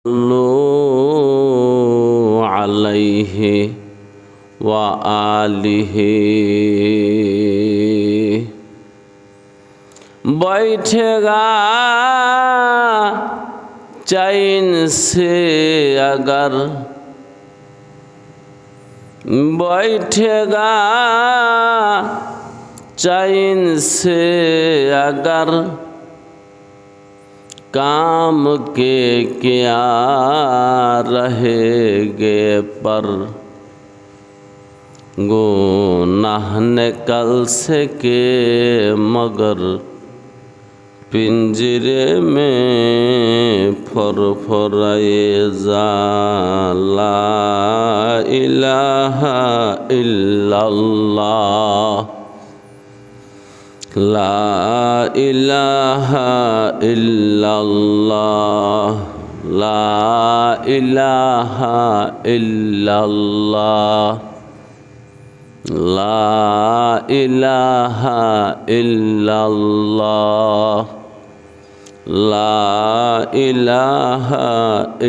صلوا عليه وآله बैठेगा चैन से अगर बैठेगा चैन से अगर काम के क्या रहेगे पर गुनाह निकल सके मगर पिंजरे में फरफराए जा ला इलाहा इल्लल्लाह ला इलाहा इल्लल्लाह ला इलाहा इल्लल्लाह ला इलाहा इल्लल्लाह ला इलाहा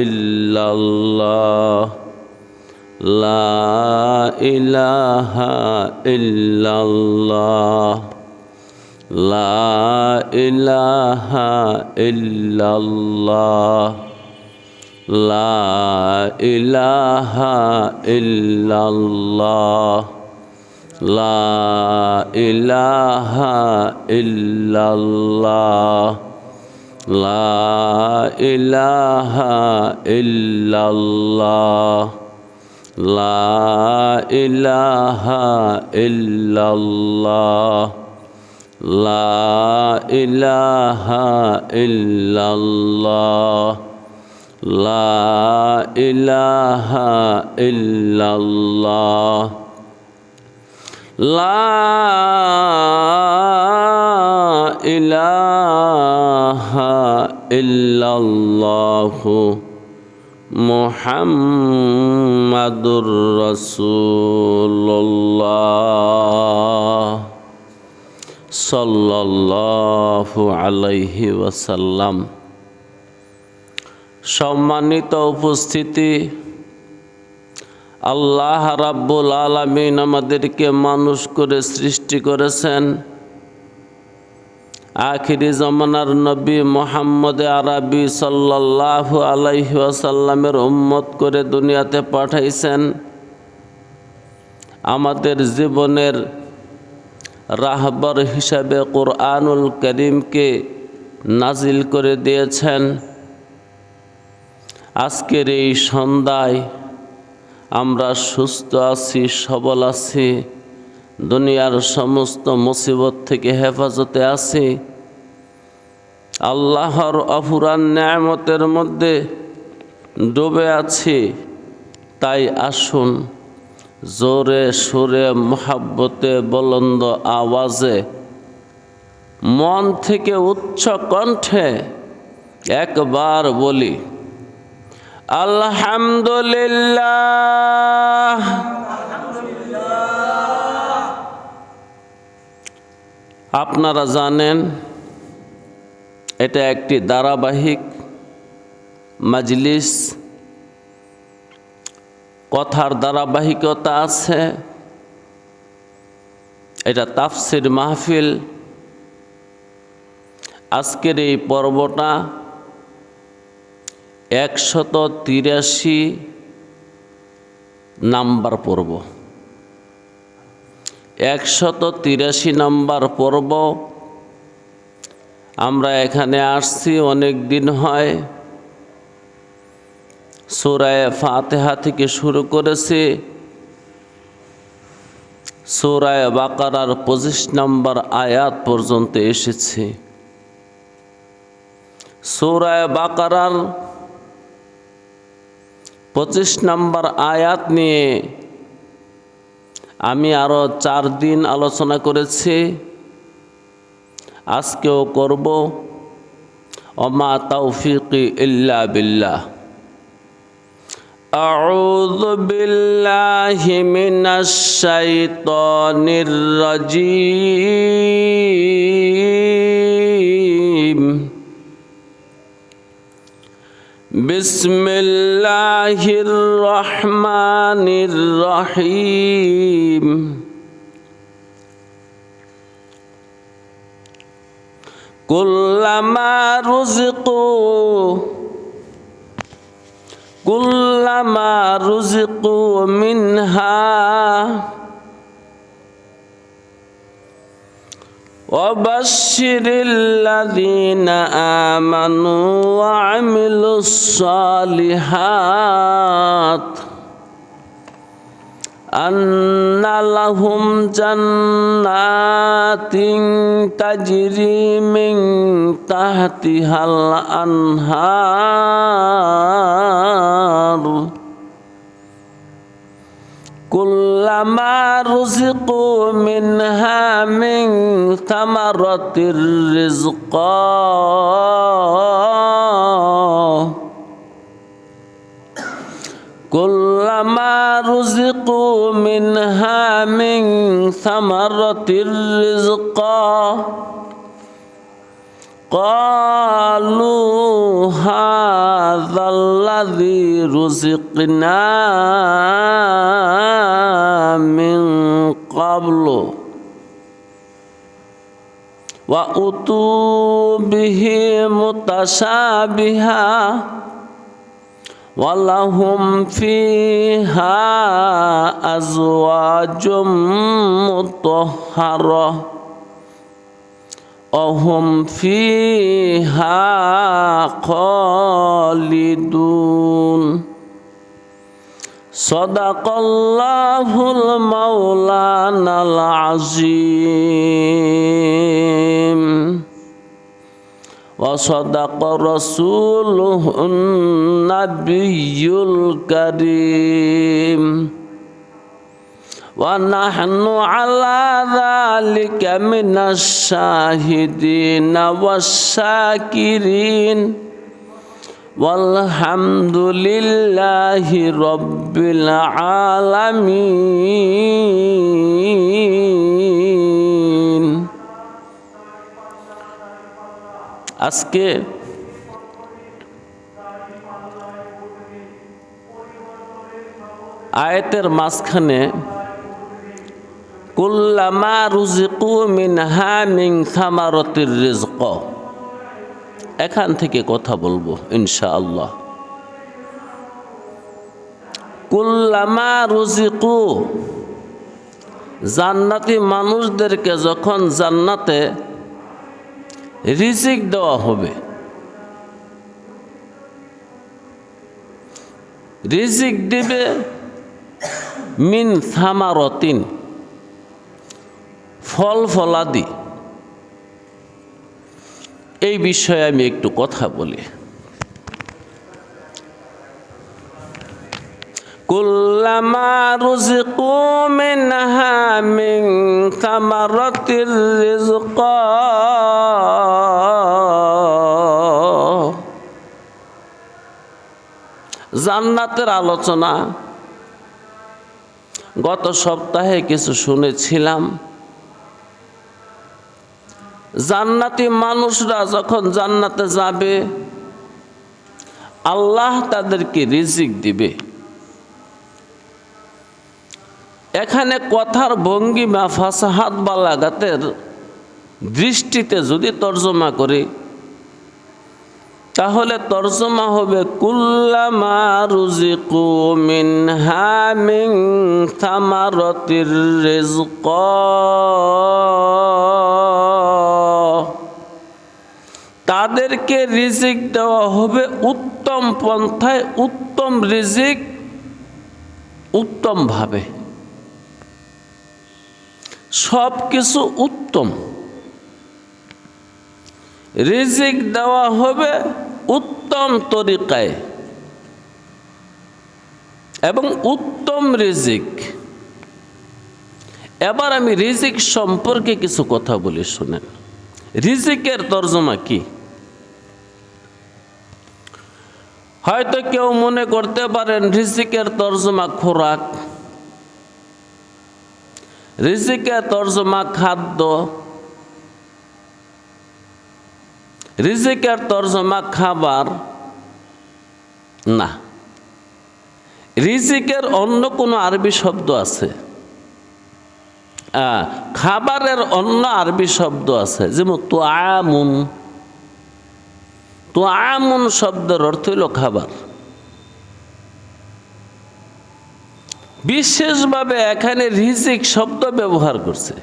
इल्लल्लाह ला इलाहा इल्लल्लाह ला इलाहा इल्लल्लाह ला इलाहा इल्लल्लाह ला इलाहा इल्लल्लाह ला इलाहा इल्लल्लाह ला इलाहा इल्लल्लाह ला इलाहा इल्लल्लाह ला इलाहा इल्लल्लाह ला इलाहा इल्लल्लाहु मुहम्मदुर रसूलुल्लाह सल्लल्लाहु अलैहि वसल्लम। सम्मानित उपस्थिति, আল্লাহ রাব্বুল আলামিন আমাদেরকে মানুষ করে সৃষ্টি করেছেন। আখিরি জামানার নবী মুহাম্মদ আরবি সাল্লাল্লাহু আলাইহি ওয়াসাল্লামের উম্মত করে দুনিয়াতে পাঠাইছেন। আমাদের জীবনের রাহবার হিসাবে কোরআনুল কারীমকে নাজিল করে দিয়েছেন। আজকের এই সন্ধ্যায় আমরা সুস্থ আছি, সবল আছি, দুনিয়ার সমস্ত মুসিবত থেকে হেফাজতে আছি, আল্লাহর অফুরান নেয়ামতের মধ্যে ডুবে আছি। তাই আসুন জোরে সুরে মুহাব্বতে বুলন্দ আওয়াজে মন থেকে উচ্চ কণ্ঠে একবার বলি আলহামদুলিল্লাহ। আপনারা জানেন এটা একটি ধারাবাহিক মাজলিস, কথার ধারাবাহিকতা আছে। এটা তাফসির মাহফিল। আজকের এই পর্বটা 183 নাম্বার পর্ব। 183 নাম্বার পর্ব। আমরা এখানে আসছি অনেক দিন হয়। সূরা ফাতিহা থেকে শুরু করেছি সূরা বাকারার 25 নম্বর আয়াত পর্যন্ত এসেছি। সূরা বাকারার 25 নম্বর আয়াত নিয়ে আমি আরো 4 দিন আলোচনা করেছি, আজকেও করব। ওমা তাওফিকি ইল্লা বিল্লাহ। আউযু বিল্লাহি মিনাশ শাইতানির রাজীম। বিসমিল্লাহির রহমানির রহিম। কুল্লামা রুজিকু মিনহা ওয়াবাশশিরিল্লাযীনা আমানু ওয়া আমিলুস সালিহাত আন্না লাহুম জান্নাতিন তাজরি মিন তাহতিহাল আনহার কুল্লামা রুজিকু মিনহা মিন সামারাতির রিজকা কুল্লামা রুজিকু মিনহা মিন সামারাতির রিজকা قالوا هذا الذي رزقنا من قبل وأتوا به متشابها ولهم فيها أزواج مطهرة وهم فيها خالدون صدق الله المولانا العظيم وصدق رسوله النبي الكريم ونحن على ذلك من الشاهدين والشاكرين والحمد لله رب العالمين। আজকে আয়াতের মাঝখানে কুল্লামা রুজিকু মিনহা মিন সামারাতির রিজক, এখান থেকে কথা বলবো ইনশাআল্লাহ। কুল্লামা রুজিকু, জান্নাতি মানুষদেরকে যখন জান্নাতে রিজিক দেওয়া হবে, রিজিক দিবে মিন সামারাতিন, ফল ফলাদি। এই বিষয়ে আমি একটু কথা বলি। কুল্লামা রুজিকু মিনহা মিন সামারাতির রিজকা, জান্নাতের আলোচনা গত সপ্তাহে কিছু শুনেছিলাম। জান্নাতি মানুষরা যখন জান্নাতে যাবে, আল্লাহ তাদেরকে রিজিক দিবে। এখানে কথার ভঙ্গিমা ফাসাহাত বালাগাতের দৃষ্টিতে যদি তর্জমা করি, তাহলে তর্জমা হবে কুল্লামা রুজিকু মিনহা মিন সামারাতির রিজকা, তাদেরকে রিজিক দেওয়া হবে উত্তম পন্থায়, উত্তম রিজিক, উত্তম ভাবে, সব কিছু উত্তম রিজিক দেওয়া হবে উত্তম তরিকায় এবং উত্তম রিজিক। এবার আমি রিজিক সম্পর্কে কিছু কথা বলি, শুনেন। রিজিকের তর্জমা কি? হয়তো কেউ মনে করতে পারেন রিজিকের তর্জমা খোরাক, রিজিকের তর্জমা খাদ্য, রিজিকের তর্জমা খাবার, না, রিজিকের অন্য কোনো আরবি শব্দ আছে, খাবারের অন্য আরবি শব্দ আছে, যেমন তুআমুন। তুআমুন শব্দের অর্থ হইল খাবার। বিশেষভাবে এখানে রিজিক শব্দ ব্যবহার করছে।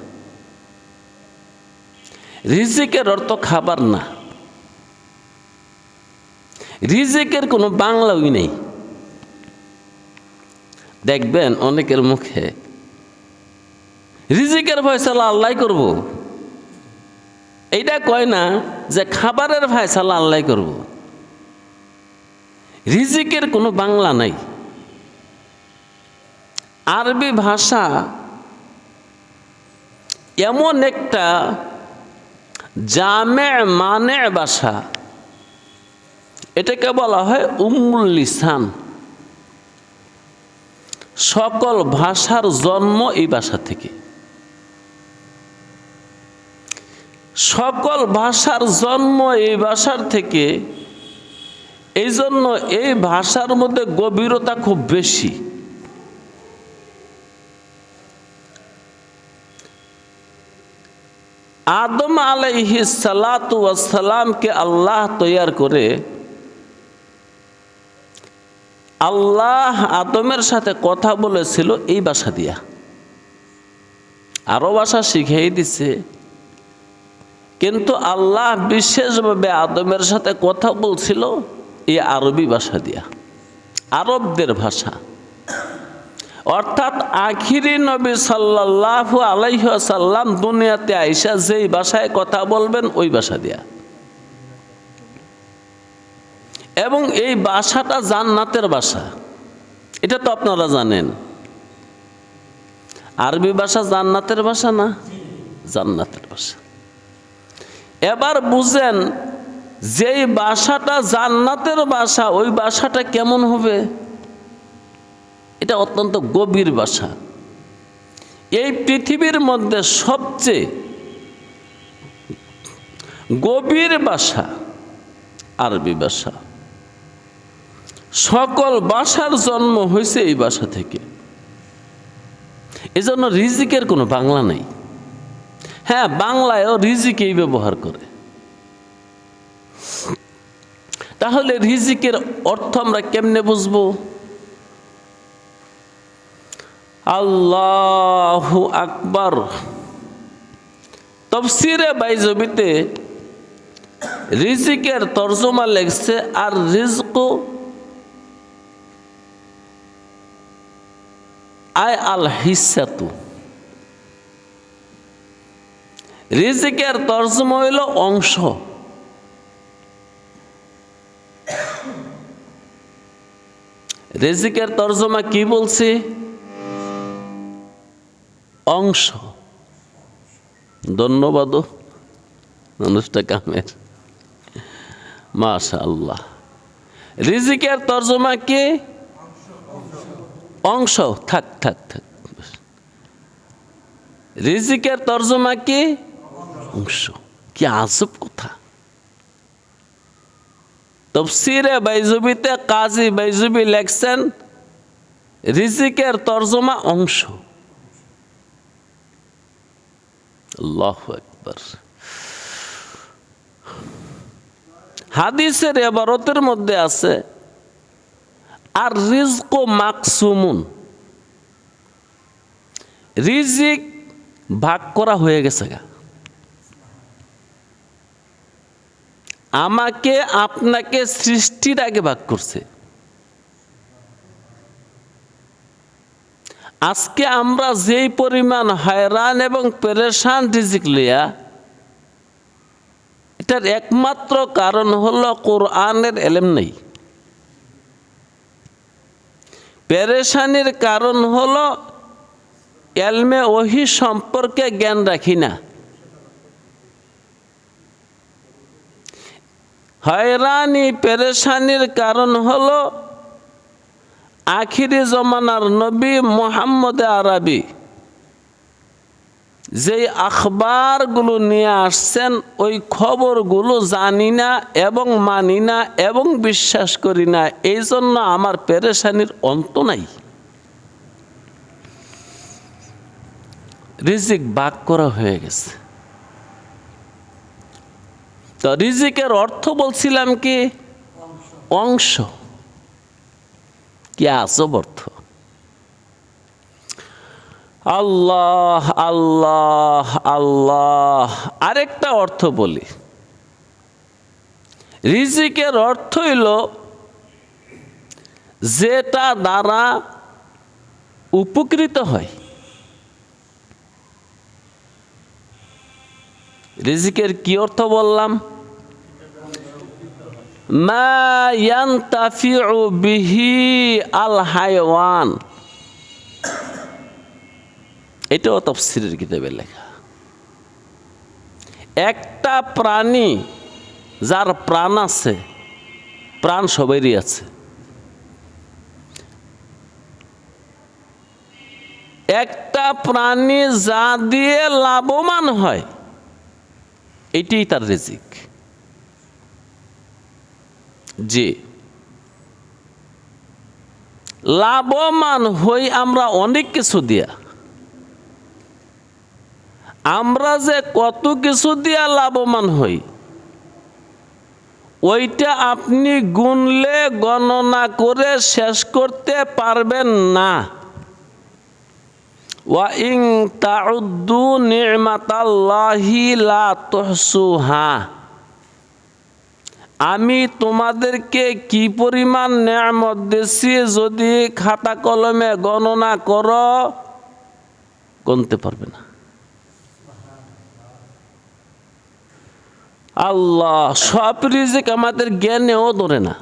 রিজিকের অর্থ খাবার না, রিজিকের কোনো বাংলাই নেই। দেখবেন অনেকের মুখে রিজিকের ফয়সালা আল্লাহ করব, এইটা কয় না যে খাবারের ফয়সালা আল্লাহ করব। রিজিকের কোনো বাংলা নাই। আরবি ভাষা এমন একটা জামে মানে ভাষা, এটাকে বলা হয় উম্মুল লিসান। সকল ভাষার জন্ম এই ভাষা থেকে। সকল ভাষার জন্ম এই ভাষার থেকে, এই জন্য এই ভাষার মধ্যে গভীরতা খুব বেশি। আদম আলাইহিস সালাতু ওয়াস সালামকে আল্লাহ তৈয়ার করে আল্লাহ আদমের সাথে কথা বলেছিল এই ভাষা দিয়া। আরো ভাষা শিখিয়ে দিছে, কিন্তু আল্লাহ বিশেষভাবে আদমের সাথে কথা বলছিল এই আরবি ভাষা দিয়া, আরবদের ভাষা। অর্থাৎ আখিরি নবী সাল্লাল্লাহু আলাইহি ওয়াসাল্লাম দুনিয়াতে আইসা যেই ভাষায় কথা বলবেন ওই ভাষা দিয়া। এবং এই ভাষাটা জান্নাতের ভাষা, এটা তো আপনারা জানেন। আরবি ভাষা জান্নাতের ভাষা না? জান্নাতের ভাষা। এবার বুঝেন যেই ভাষাটা জান্নাতের ভাষা, ওই ভাষাটা কেমন হবে? এটা অত্যন্ত গভীর ভাষা। এই পৃথিবীর মধ্যে সবচেয়ে গভীর ভাষা আরবি ভাষা। সকল ভাষার জন্ম হয়েছে এই ভাষা থেকে। এজন্য রিজিকের কোনো বাংলা নেই। হ্যাঁ, বাংলায়ও রিজিকেই ব্যবহার করে। তাহলে রিজিকের অর্থ আমরা কেমনে বুঝবো? আল্লাহু আকবার। তাফসীরে বাইজবিতে রিজিকের তরজমা লেখছে আর রিজকু আয় আল হিসাতু। রিজিকের তরজমা হইল অংশ। রিজিকের তরজমা কি বলছি? অংশ। ধন্যবাদ অনুষ্ঠান কামের, মাশাআল্লাহ। রিজিকের তরজমা কি? অংশ। থাক থাক থাক। রিজিকের তরজমা কি? অংশ। কি আজব কথা! তাফসীরে বাইজুবিতে কাজী বাইজুবি লেখছেন রিজিকের তরজমা অংশ। আল্লাহু আকবার। হাদিসের ইবারতের মধ্যে আছে আর রিজকু মাকসুমুন। রিজিক ভাগ করা হয়ে গেছে গা। আমাকে আপনাকে সৃষ্টির আগে ভাগ করছে। আজকে আমরা যেই পরিমাণ হয়রান এবং পেরেশান রিজিক লিয়া, এটার একমাত্র কারণ হলো কোরআনের ইলম নেই। পেরেশানির কারণ হলো ইলমে ওহী সম্পর্কে জ্ঞান রাখি না। হয়রানি পেরেশানির কারণ হলো আখিরি জমানার নবী মুহাম্মদ আরবি যেই আখবারগুলো নিয়ে আসছেন ওই খবরগুলো জানি না এবং মানি না এবং বিশ্বাস করি না, এই জন্য আমার পেরেশানির অন্ত নাই। রিজিক ভাগ করা হয়ে গেছে। তো রিজিকের অর্থ বলছিলাম কি? অংশ। কি আজব অর্থ! আল্লাহ আল্লাহ আল্লাহ। আরেকটা অর্থ বলি, রিজিকের অর্থ হইল যেটা দ্বারা উপকৃত হয়। রিজিকের কি অর্থ বললাম? মা ইয়ানতাফিউ বিহি আল হায়ওয়ান। এটাও তাফসীরের কিতাবে লেখা। একটা প্রাণী যার প্রাণ আছে, প্রাণ সবারই আছে, একটা প্রাণী যা দিয়ে লাভবান হয় এটাই তার রিজিক। জি, লাভবান হই আমরা অনেক কিছু দিয়া। আমরা যে কত কিছু দিয়া লাভবান হই ওইটা আপনি গুনলে গণনা করে শেষ করতে পারবেন না। ওয়া ইন তাউদ্দু নি'মাতাল্লাহি লা তুহসুহা। আমি তোমাদেরকে কি পরিমাণ নেয়ামত দিয়েছি যদি খাতা কলমে গণনা করো গুনতে পারবে না। আল্লাহ সব রিজিক আমাদের জ্ঞানেও ধরে না,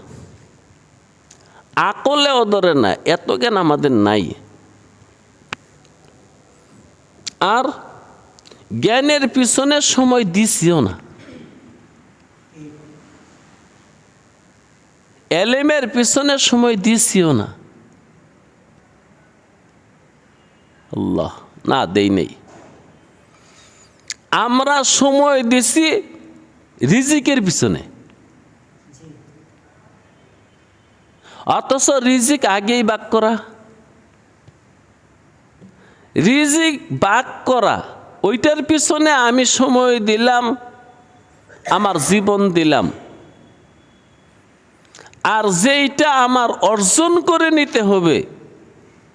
আকলেও ধরে না, এত জ্ঞান আমাদের নাই। আর জ্ঞানের পিছনে সময় দিছিও না, এলেমের পিছনে সময় দিছিও না। আল্লাহ না দেই নেই, আমরা সময় দিছি রিজিকের পিছনে, অথচ রিজিক আগেই ভাগ করা। রিজিক ভাগ করা ওইটার পিছনে আমি সময় দিলাম, আমার জীবন দিলাম। আর যেইটা আমার অর্জন করে নিতে হবে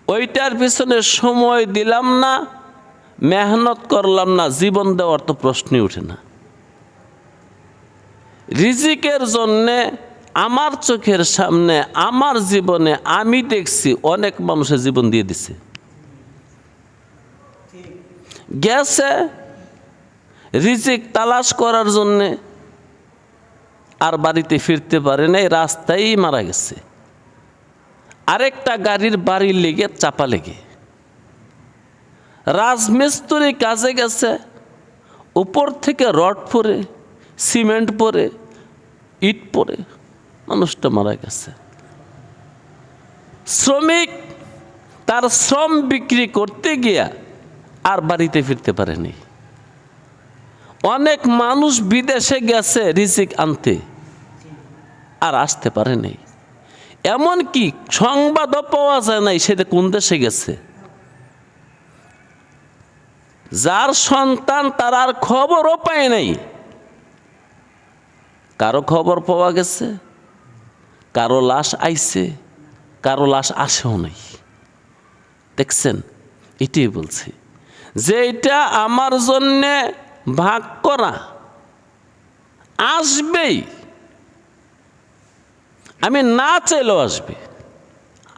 ওইটার পিছনে সময় দিলাম না, মেহনত করলাম না, জীবন দেওয়ার তো প্রশ্নই ওঠে না। রিজিকের জন্যে আমার চোখের সামনে আমার জীবনে আমি দেখছি অনেক মানুষের জীবন দিয়ে দিছে, গেছে রিজিক তালাশ করার জন্যে, আর বাড়িতে ফিরতে পারে নাই, রাস্তায় মারা গেছে। আরেকটা গাড়ির বাড়ির লেগে চাপা লেগে, রাজমিস্ত্রি কাজে গেছে, উপর থেকে রড পরে, সিমেন্ট পরে, ইট পরে মানুষটা মারা গেছে। শ্রমিক তার শ্রম বিক্রি করতে গিয়া আর বাড়িতে ফিরতে পারেনি। অনেক মানুষ বিদেশে গেছে রিজিক আনতে, আর আসতে পারেনি। এমন কি সংবাদও পাওয়া যায় নাই সেটা কোন দেশে গেছে। যার সন্তান তার আর খবরও পায় নাই, কারো খবর পাওয়া গেছে, কারো লাশ আইছে, কারো লাশ আসেও নাই। দেখছেন, এটাই বলছি যে এটা আমার জন্যে ভাগ করা আসবেই, আমি না চাইলেও আসবে।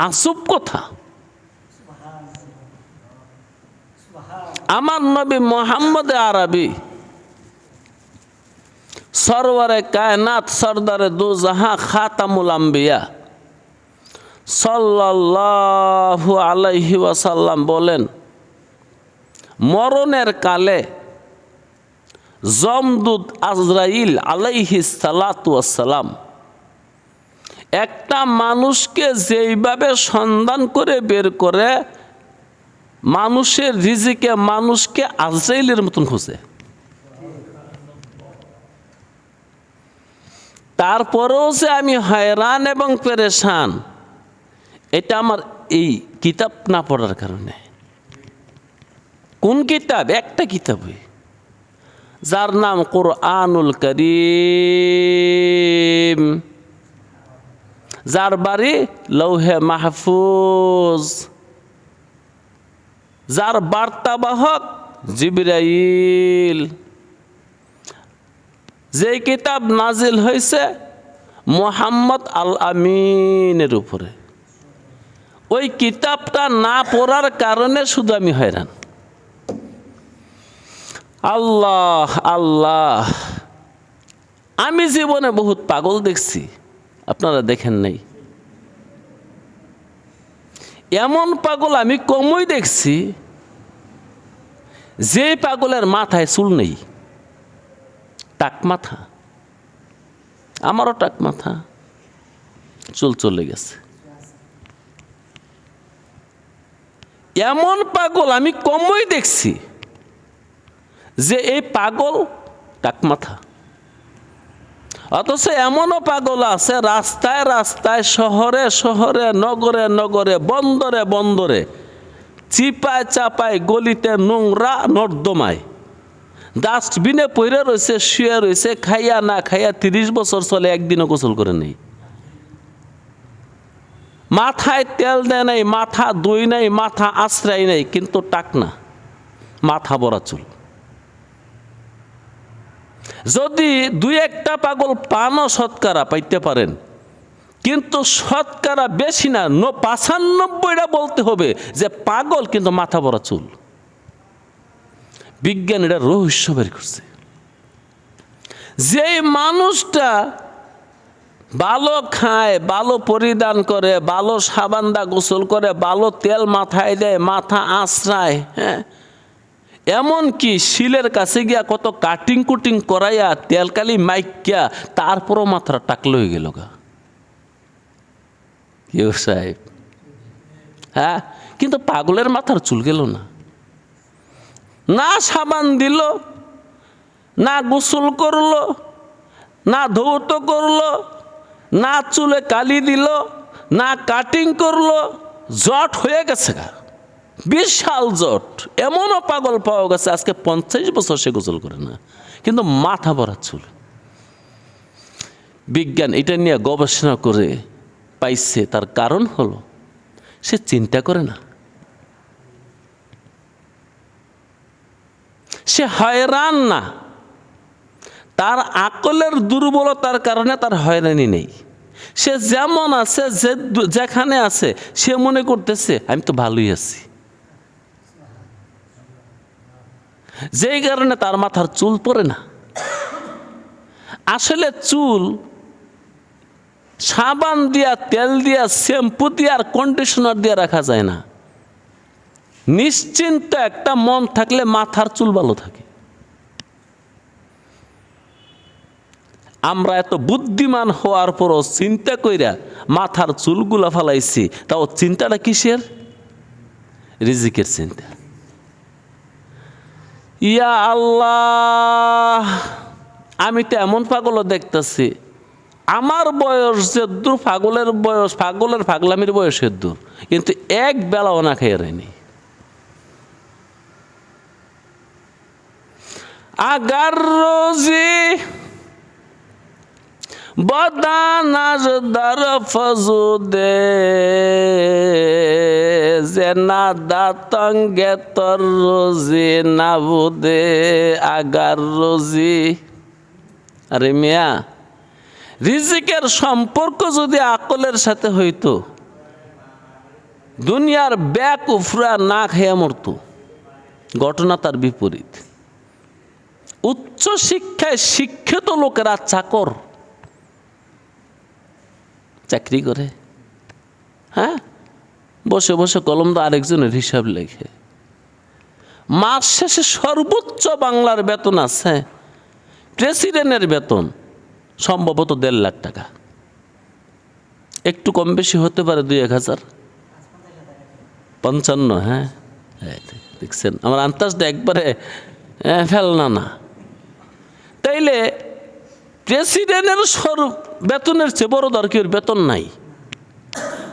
আজব কথা। আমার নবী মুহাম্মদ আরবি সরওয়ারে কায়নাত সরদারে দু জাহাঁ খাতামুল আম্বিয়া সাল্লাল্লাহু আলাইহি ওয়াসাল্লাম বলেন, মরণের কালে জমদুদ আজরাইল আলাইহিস সালাতু ওয়াসসালাম একটা মানুষকে যেইভাবে সন্ধান করে বের করে মানুষের রিজিকে মানুষকে আজরাইলের মতন খোঁজে। তারপরেও যে আমি হয়রান এবং পেরেশান, এটা আমার এই কিতাব না পড়ার কারণে। কোন কিতাব? একটা কিতাবই, যার নাম কুরআনুল কারীম, যার বাড়ি লৌহে মাহফুজ, যার বার্তাবাহক জিবরাইল, যে কিতাব নাজিল হয়েছে মুহাম্মদ আল আমিনের উপরে। ওই কিতাবটা না পড়ার কারণে শুধু আমি হয়রান। আল্লাহ আল্লাহ, আমি জীবনে বহুত পাগল দেখছি, আপনারা দেখেন নাই। এমন পাগল আমি কমই দেখছি, যে পাগলের মাথায় চুল নেই, টাক মাথা। আমারও টাক মাথা, চুল চলে গেছে। এমন পাগল আমি কমই দেখছি, যে এই পাগল টাক মাথা। অথচ এমনও পাগল আছে রাস্তায় রাস্তায়, শহরে শহরে, নগরে নগরে, বন্দরে বন্দরে, চিপায় চাপায়, গলিতে, নোংরা নর্দমায়, ডাস্টবিনে পড়ে রয়েছে, শুয়ে রয়েছে, খাইয়া না খাইয়া 30 বছর চলে, একদিনও গোসল করে নেই। মাথায় তেল দেয় নাই, মাথা ধুই নাই, মাথা আশ্রয় নাই, কিন্তু টাকনা, মাথা ভরা চুল। যদি দুই একটা পাগল পানও শতকরা পাইতে পারেন, কিন্তু শতকরা বেশি না, 95টা বলতে হবে যে পাগল কিন্তু মাথা ভরা চুল। বিজ্ঞান এটা রহস্য বের করছে। যে মানুষটা ভালো খায়, ভালো পরিধান করে, ভালো সাবান্দা গোসল করে, ভালো তেল মাথায় দেয়, মাথা আশ্রায়, হ্যাঁ, এমনকি শিলের কাছে গিয়া কত কাটিং কুটিং করাইয়া তেলকালি মাইকিয়া, তারপরও মাথাটা টাকলো হয়ে গেল গা। কেউ সাহেব, হ্যাঁ, কিন্তু পাগলের মাথার চুল গেল না। না সাবান দিল, না গোসল করলো, না ধৌত করলো, না চুলে কালি দিল, না কাটিং করলো, জট হয়ে গেছে গা, বিশাল জট। এমনও পাগল পাওয়া গেছে আজকে 50 বছর সে গোসল করে না, কিন্তু মাথা ভরা চুল। বিজ্ঞান এটা নিয়ে গবেষণা করে পাইছে, তার কারণ হলো সে চিন্তা করে না, সে হয়রান না, তার আকলের দুর্বলতার কারণে তার হয়রানি নেই। সে যেমন আছে, যেখানে আছে, সে মনে করতেছে আমি তো ভালোই আছি, যেই কারণে তার মাথার চুল পড়ে না। আসলে চুল সাবান দিয়া, তেল দিয়া, শ্যাম্পু দিয়া আর কন্ডিশনার দিয়া রাখা যায় না। নিশ্চিন্ত একটা মন থাকলে মাথার চুল ভালো থাকে। আমরা এত বুদ্ধিমান হওয়ার পরও চিন্তা কইরা মাথার চুলগুলা ফালাইছি, তাও চিন্তাটা কিসের? রিজিকের চিন্তা। ইয়া আল্লাহ, আমি তো এমন পাগলও দেখতেছি, আমার বয়স যে দূর, পাগলের বয়স, পাগলের পাগলামির বয়সের দূর, কিন্তু এক বেলাও না খেয়ে রায়নি। আগার রোজি বদানার দার ফজুদে যে না দাতঙ্গে তর রোজি না বুদে আগার রোজি। আরে মিয়া, রিজিকের সম্পর্ক যদি আকলের সাথে হইতো, দুনিয়ার ব্যাক উফরা না খেয়ে মরতো। ঘটনা তার বিপরীত। উচ্চ শিক্ষায় শিক্ষিত লোকেরা চাকর, চাকরি করে, হ্যাঁ, বসে বসে কলম দা আরেকজনের হিসাব লেখে। মাস শেষে সর্বোচ্চ বাংলার বেতন আছে, প্রেসিডেন্টের বেতন সম্ভবত 1.5 লাখ টাকা, একটু কম বেশি হতে পারে 2-1 হাজার, 55, হ্যাঁ, দেখছেন আমার আন্তাজটা একবারে ফেলনা না। তাইলে প্রেসিডেন্টের বেতনের চেয়ে বড় দরকার বেতন নাই।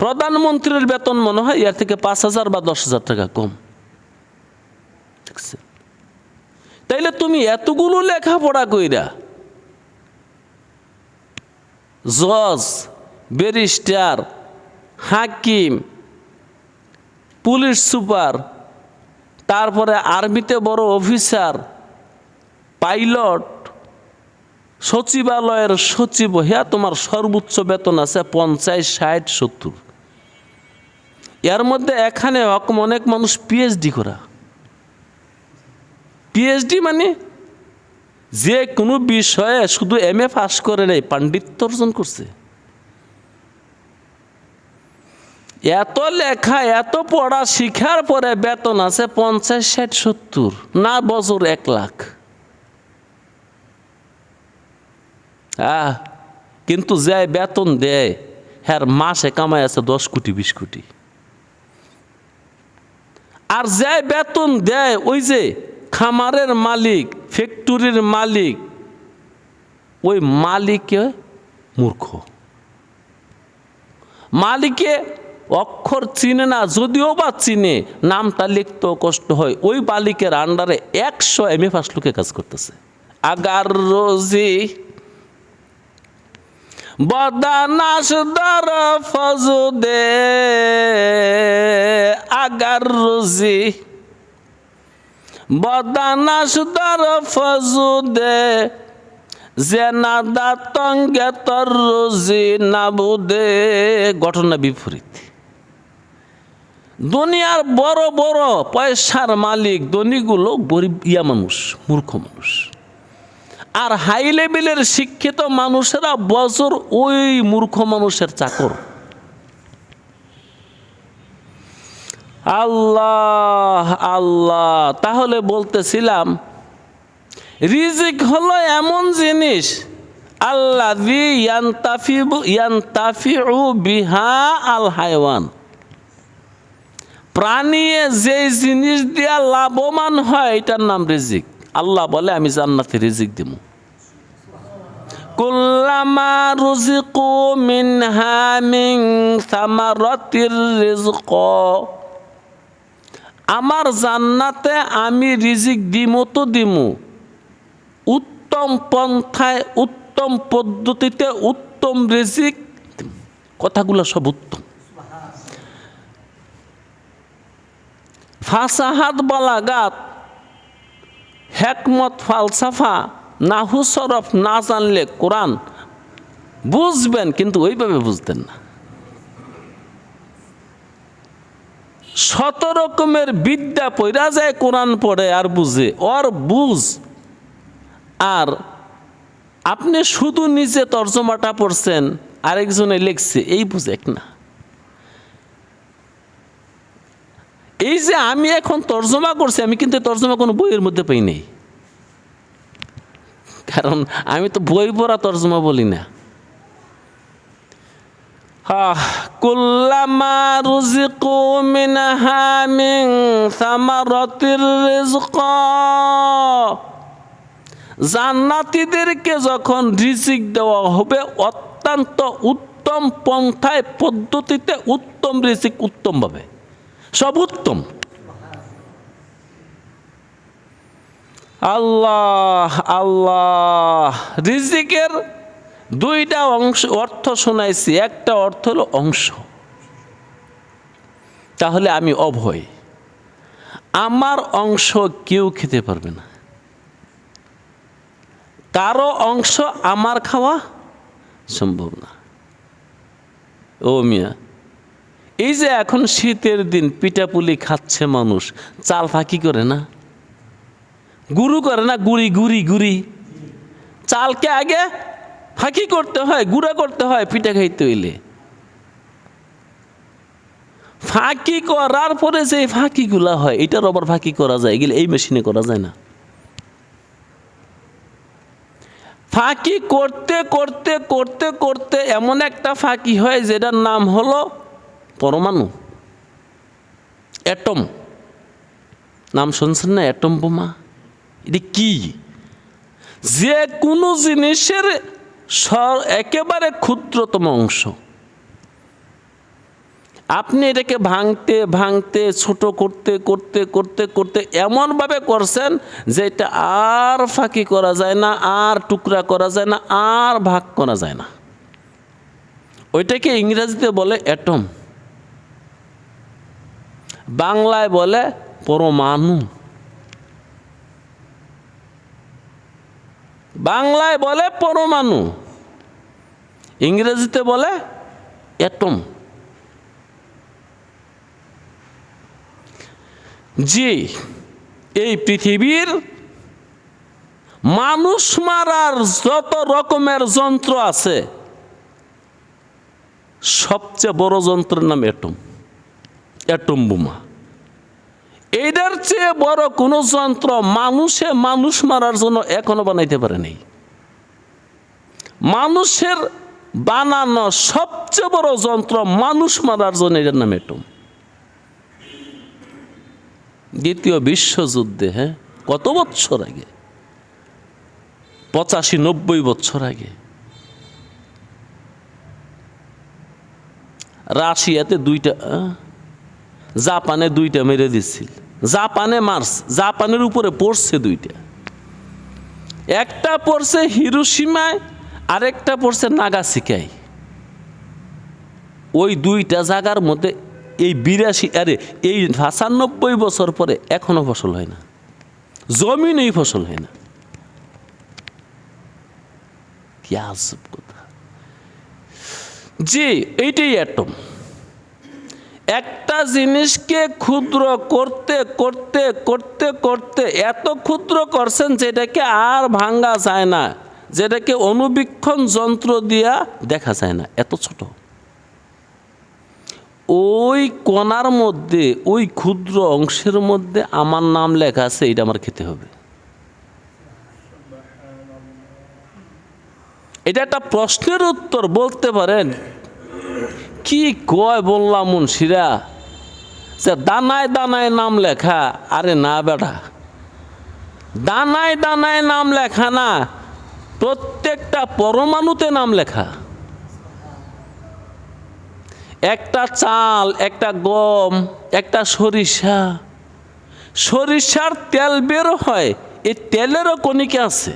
প্রধানমন্ত্রীর বেতন মনে হয় এর থেকে 5,000 বা 10,000 টাকা কম। তাইলে তুমি এতগুলো লেখাপড়া কইরা জজ, ব্যারিস্টার, হাকিম, পুলিশ সুপার, তারপরে আর্মিতে বড় অফিসার, পাইলট, সচিবালয়ের সচিব হইয়া তোমার সর্বোচ্চ বেতন আছে 50, 60, 70। এর মধ্যে এখানে অনেক মানুষ পিএইচডি করা। পিএইচডি মানে যে কোনো বিষয়ে শুধু MA পাস করে নেই, পাণ্ডিত্য অর্জন করছে। এত লেখা এত পড়া শিখার পরে বেতন আছে 50, 60, 70, না বছর 1 লাখ। কিন্তু যে বেতন দেয় হ্যাঁ মাসে কামাই আছে 10 কোটি 20 কোটি। আর যে বেতন দেয় ওই যে খামারের মালিক, ফ্যাক্টরির মালিক, ওই মালিকে মূর্খ। মালিকে অক্ষর চিনে না, যদিও বা চিনে নামটা লিখতেও কষ্ট হয়। ওই মালিকের আন্ডারে 100 MA পাস লোকে কাজ করতেছে। আগার রোজি বদানাস দর ফজুদে, আগার রোজি বদানাস দর ফজুদে, জেনাদা তঙ্গে তর রোজি নাবুদে। ঘটনা বিপরীত। দুনিয়ার বড় বড় পয়সার মালিক ধনীগুলো গরিব মানুষ, মূর্খ মানুষ। আর হাই লেভেলের শিক্ষিত মানুষেরা বছর ওই মূর্খ মানুষের চাকর। আল্লাহ আল্লাহ। তাহলে বলতেছিলাম রিজিক হলো এমন জিনিস আল্লাযী ইয়ানতাফিউ বিহা আল হায়ওয়ান। প্রাণী যে জিনিস দিয়া লাভবান হয় এটার নাম রিজিক। আল্লাহ বলে আমি জান্নাতে রিজিক দিব। কুল্লামা রুজিকু মিনহা মিন সামারাতির রিজক, আমার জান্নাতে আমি রিজিক দিমু তো দিমু উত্তম পন্থায়, উত্তম পদ্ধতিতে, উত্তম রিজিক। কথাগুলো সব উত্তম। ফাসাহাত বালাগাত, হেকমত, ফালসাফা, নাহু সরফ না জানলে কোরআন বুঝবেন কিন্তু ওইভাবে বুঝতেন না। 100 রকমের বিদ্যা পড়া যায় কোরআন পড়ে আর বুঝে, ওর বুঝ। আর আপনি শুধু নিজে তর্জমাটা পড়ছেন, আরেকজনে লিখছে, এই বুঝে এক না। এই যে আমি এখন তর্জমা করছি, আমি কিন্তু তর্জমা কোনো বইয়ের মধ্যে পাই নাই, কারণ আমি তো বই পড়া তর্জমা বলি না। কুল্লামা রুজিকু মিনহা মিন সামারাতির রিজক, জান্নাতীদেরকে যখন রিজিক দেওয়া হবে অত্যন্ত উত্তম পন্থায়, পদ্ধতিতে, উত্তম রিজিক, উত্তম ভাবে, সব উত্তম। আল্লাহ আল্লাহ। রিজিকের 2টা অংশ অর্থ শোনাইছি। একটা অর্থ হলো অংশ। তাহলে আমি অভয়, আমার অংশ কেউ খেতে পারবে না। কারো অংশ আমার খাওয়া সম্ভব না। ও মিয়া, এই যে এখন শীতের দিন পিঠাপুলি খাচ্ছে মানুষ, চাল ফাঁকি করে না, গুঁড়ো করে না, গুড়ি। চালকে আগে ফাঁকি করতে হয়, গুঁড়া করতে হয় পিঠা খাইতে হইলে। ফাঁকি করার পরে যে ফাঁকিগুলা হয়, এটার আবার ফাঁকি করা যায়, এগুলো এই মেশিনে করা যায় না। ফাঁকি করতে করতে করতে করতে এমন একটা ফাঁকি হয় যেটার নাম হলো পরমাণু, অ্যাটম। নাম শুনছেন না? অ্যাটম বোমা। এটা কি? যে কোনো জিনিসের একেবারে ক্ষুদ্রতম অংশ, আপনি এটাকে ভাঙতে ভাঙতে ছোট করতে করতে করতে করতে এমনভাবে করছেন যে এটা আর ফাঁকি করা যায় না, আর টুকরা করা যায় না, আর ভাগ করা যায় না। ওইটাকে ইংরেজিতে বলে অ্যাটম, বাংলায় বলে পরমাণু। বাংলায় বলে পরমাণু, ইংরেজিতে বলে অ্যাটম। জি, এই পৃথিবীর মানুষ মারার যত রকমের যন্ত্র আছে, সবচেয়ে বড় যন্ত্রের নাম অ্যাটম, অ্যাটম বোমা। এইটার চেয়ে বড় কোনো যন্ত্র মানুষ মারার জন্য এখনো বানাইতে পারে নাই। মানুষের বানানো সবচেয়ে বড় যন্ত্র মানুষ মারার জন্য, এটার নাম অ্যাটম। দ্বিতীয় বিশ্বযুদ্ধে, কত বছর আগে, 85-90 বছর আগে, রাশিয়াতে 2টা, জাপানে 2টা মেরে দিচ্ছিল। জাপানের উপরে পড়ছে 2টা, একটা পড়ছে হিরোশিমায়, আরেকটা পড়ছে নাগাসাকিতে। ওই 2টা জায়গার মধ্যে এই 95 বছর পরে এখনো ফসল হয় না, জমিনেই ফসল হয় না। কি আজব কথা! জি, এইটাই অ্যাটম। একটা জিনিসকে ক্ষুদ্র করতে করতে করতে করতে এত ক্ষুদ্র করছেন যেটাকে আর ভাঙা যায় না, যেটাকে অণুবীক্ষণ যন্ত্র দিয়া দেখা যায় না, এত ছোট। ওই কণার মধ্যে, ওই ক্ষুদ্র অংশের মধ্যে আমার নাম লেখা আছে, এটা আমার খেতে হবে। এটা একটা প্রশ্নের উত্তর বলতে পারেন। কি কয় বললাম মুন্সিরা, যে দানায় দানায় নাম লেখা। আরে না বেটা, দানায় দানায় নাম লেখা না, প্রত্যেকটা পরমাণুতে নাম লেখা। একটা চাল, একটা গম, একটা সরিষার তেল বের হয়, এই তেলেরও কণিকা আছে।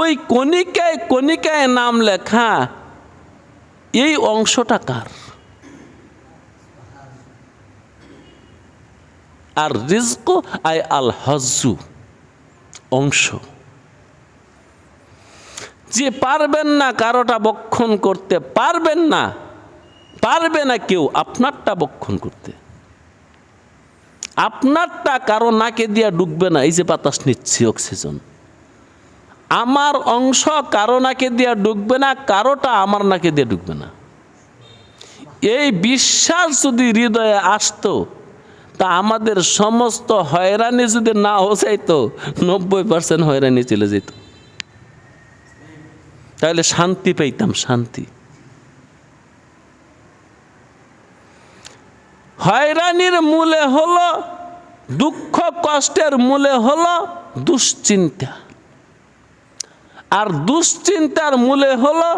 ওই কণিকায় কণিকায় নাম লেখা। এই অংশটা কার? আর রিজক আল হজ্জু, অংশ। যে পারবেন না কারোটা বক্ষণ করতে, পারবে না কেউ আপনারটা বক্ষণ করতে। আপনারটা কারো নাকে দিয়া ঢুকবে না। এই যে বাতাস নিচ্ছি, অক্সিজেন, আমার অংশ কারো নাকে দিয়া ঢুকবে না, কারোটা আমার নাকে দিয়ে ঢুকবে না। এই বিশ্বাস যদি হৃদয়ে আসতো, তা আমাদের সমস্ত হয়রানি যদি না হইতো, 90% হয়রানি চলে যেত। তাহলে শান্তি পেতাম, শান্তি। হয়রানির মূলে হলো, দুঃখ কষ্টের মূলে হলো দুশ্চিন্তা, আর দুশ্চিন্তার মূলে হলো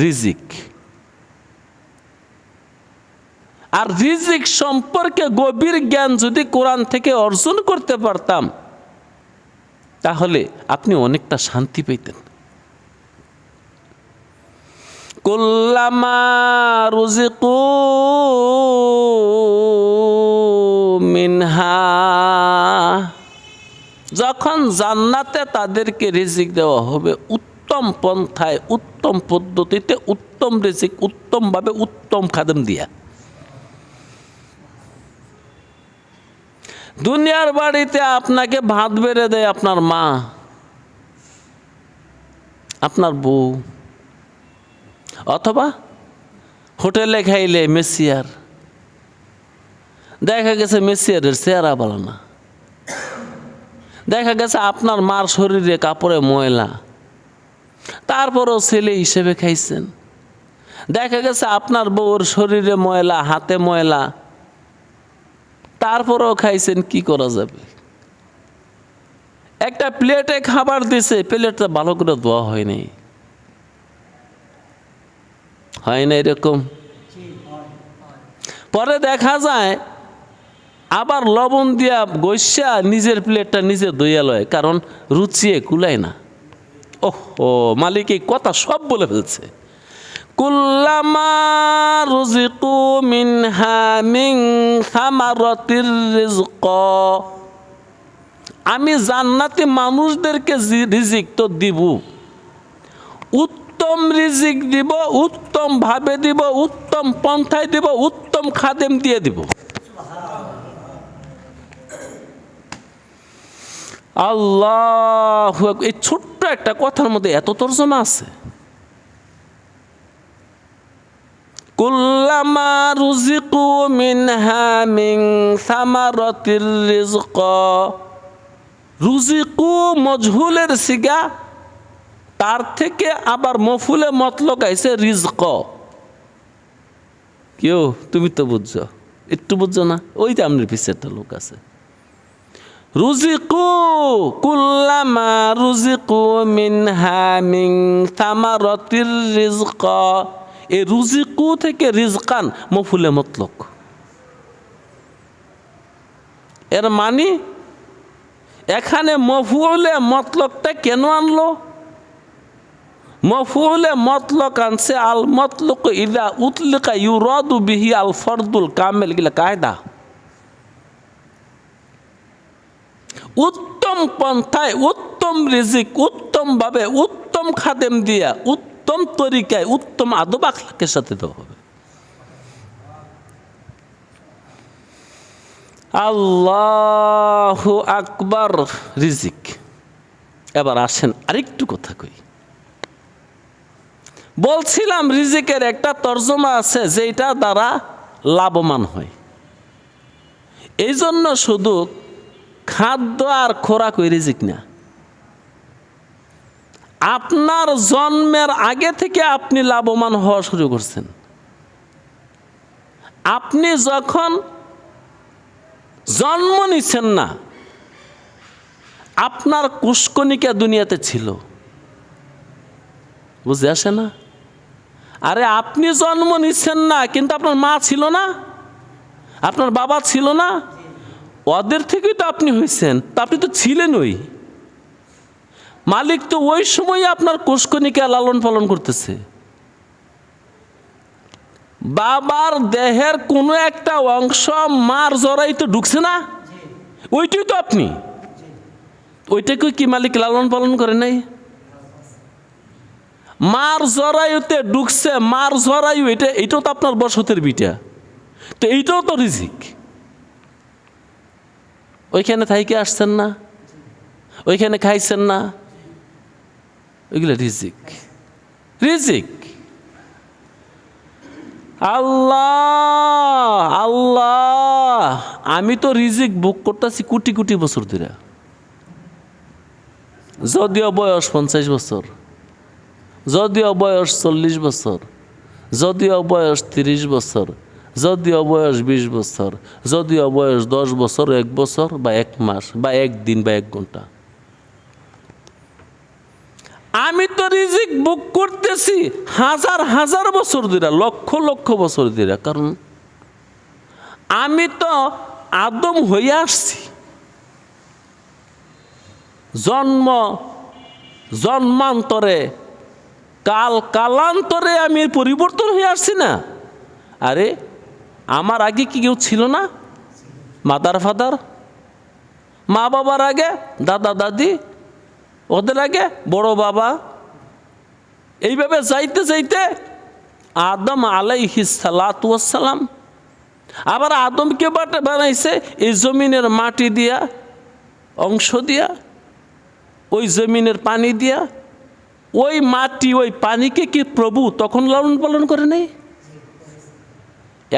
রিজিক। আর রিজিক সম্পর্কে গভীর জ্ঞান যদি কোরআন থেকে অর্জন করতে পারতাম, তাহলে আপনি অনেকটা শান্তি পেতেন। কুল্লামা রুজিকু মিনহা, যখন জান্নাতে তাদেরকে রিজিক দেওয়া হবে উত্তম পন্থায়, উত্তম পদ্ধতিতে, উত্তম রিজিক, উত্তমভাবে, উত্তম খাদেম দিয়া। দুনিয়ার বাড়িতে আপনাকে ভাত বেড়ে দেয় আপনার মা, আপনার বউ, অথবা হোটেলে খাইলে মেসিয়ার। দেখা গেছে মেসিয়ারের চেহারা ভালো না, দেখা গেছে আপনার মার শরীরে কাপড়ে ময়লা, তারপরও ছেলে হিসেবে খাইছেন। দেখা গেছে আপনার বউর শরীরে ময়লা, হাতে ময়লা, তারপরেও খাইছেন, কি করা যাবে? একটা প্লেটে খাবার দিছে, প্লেটটা ভালো করে ধোয়া হয়নি, হয় না এরকম? পরে দেখা যায় আবার লবণ দিয়া গৈসা নিজের প্লেটটা নিজে ধুইয়া লয়, কারণ রুচিয়ে কুলায় না। ওহো, মালিক এই কথা সব বলে ফেলছে। কুল্লামা রুজিকু মিনহা মিন সামারাতির রিজক, আমি জান্নাতে মানুষদেরকে রিজিক তো দিব, উত্তম রিজিক দিব, উত্তম ভাবে দিব, উত্তম পন্থায় দিব, উত্তম খাদেম দিয়ে দিব। আল্লাহু আকবার। এই ছোট্ট একটা কথার মধ্যে এত তর্জমা আছে। কুল্লামা রুজিকু মিনহা মিন সামারাতির রিজক, রুজিকু মজহুলের সিগা, তার থেকে আবার মফুলে মতলক আইছে রিজক। কেউ তুমি তো বুঝছো, একটু বুঝছো না? ওইটা আপনার পিছিয়ে একটা লোক আছে। রুজিকু কুল্লামা রুজিকু মিনহা মিন সামারাতির রিজক, এই রুজিকু থেকে রিজকান মফুলে মতলক। এর মানে এখানে মফুলে মতলকটা কেন আনলো? মফুলে মতলক আনছে আল মতলক ইদা উতলিকা ইউরাদু বিহি আল ফরদুল কামেল, গিলা কায়দা। উত্তম পন্থায় উত্তম রিজিক, উত্তম ভাবে উত্তম খাদেম দিয়া, উত্তম তরিকায়, উত্তম আদব আখলাকের সাথে দেওয়া হবে। আল্লাহু আকবার। রিজিক। এবার আসেন আরেকটু কথা কই। বলছিলাম রিজিকের একটা তর্জমা আছে যেটা দ্বারা লাভবান হয়। এই জন্য শুধু খাদ্য আর খোরাক ওই রিজিক না, আপনার জন্মের আগে থেকে আপনি লাভবান হওয়া শুরু করছেন। আপনি যখন জন্ম নিচ্ছেন না, আপনার কুষ্কনিকা দুনিয়াতে ছিল, বুঝে আসে না? আরে আপনি জন্ম নিচ্ছেন না, কিন্তু আপনার মা ছিল না, আপনার বাবা ছিল না, ওদের থেকেই তো আপনি হয়েছেন। তা আপনি তো ছিলেন ওই মালিক, তো ওই সময় আপনার কুষ্কনিকা লালন পালন করতেছে। বাবার দেহের কোনো একটা অংশ মার জরাই তো ঢুকছে না, ওইটাই তো আপনি। ওইটাকে কি মালিক লালন পালন করে নাই? মার জরায়ুতে ঢুকছে, মার জরায়ু, এটাও তো আপনার বসতের বিটা, তো এইটাও তো রিজিক। ওইখানে থাইকে আসছেন না, ওইখানে খাইছেন না, ওইগুলো রিজিক। রিজিক আল্লাহ আল্লাহ। আমি তো রিজিক ভোগ করতেছি কোটি কোটি বছর ধরে, যদিও বয়স 50 বছর, যদিও বয়স 40 বছর, যদিও বয়স 30 বছর, যদিও বয়স 20 বছর, যদিও বয়স 10 বছর, 1 বছর বা 1 মাস বা 1 দিন বা 1 ঘন্টা, আমি তো রিজিক ভোগ করতেছি হাজার হাজার বছর ধরে, লক্ষ লক্ষ বছর ধরে। কারণ আমি তো আদম হয়ে আসছি, জন্মান্তরে, কালান্তরে আমি পরিবর্তন হয়ে আসছি না। আরে আমার আগে কি কেউ ছিল না? মাদার ফাদার, মা বাবার আগে দাদা দাদি, ওদের আগে বড় বাবা, এইভাবে যাইতে যাইতে আদম আলাইহিস সালাতু ওয়াস সালাম। আবার আদমকে বানাইছে এই জমিনের মাটি দিয়া, অংশ দিয়া, ওই জমিনের পানি দিয়া। ওই মাটি ওই পানিকে কি প্রভু তখন লালন পালন করে নাই?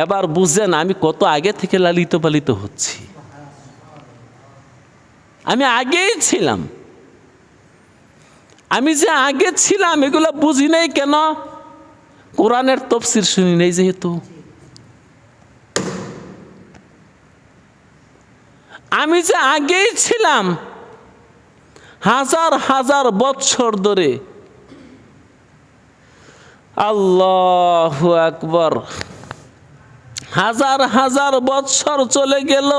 এবার বুঝেন আমি কত আগে থেকে লালিত পালিত হচ্ছি। আমি আগেই ছিলাম। আমি যে আগে ছিলাম এগুলো বুঝি নাই কেন? কোরআনের তফসির শুনি নাই যেহেতু। আমি যে আগেই ছিলাম হাজার হাজার বৎসর ধরে। আল্লাহু আকবার। হাজার হাজার বৎসর চলে গেল,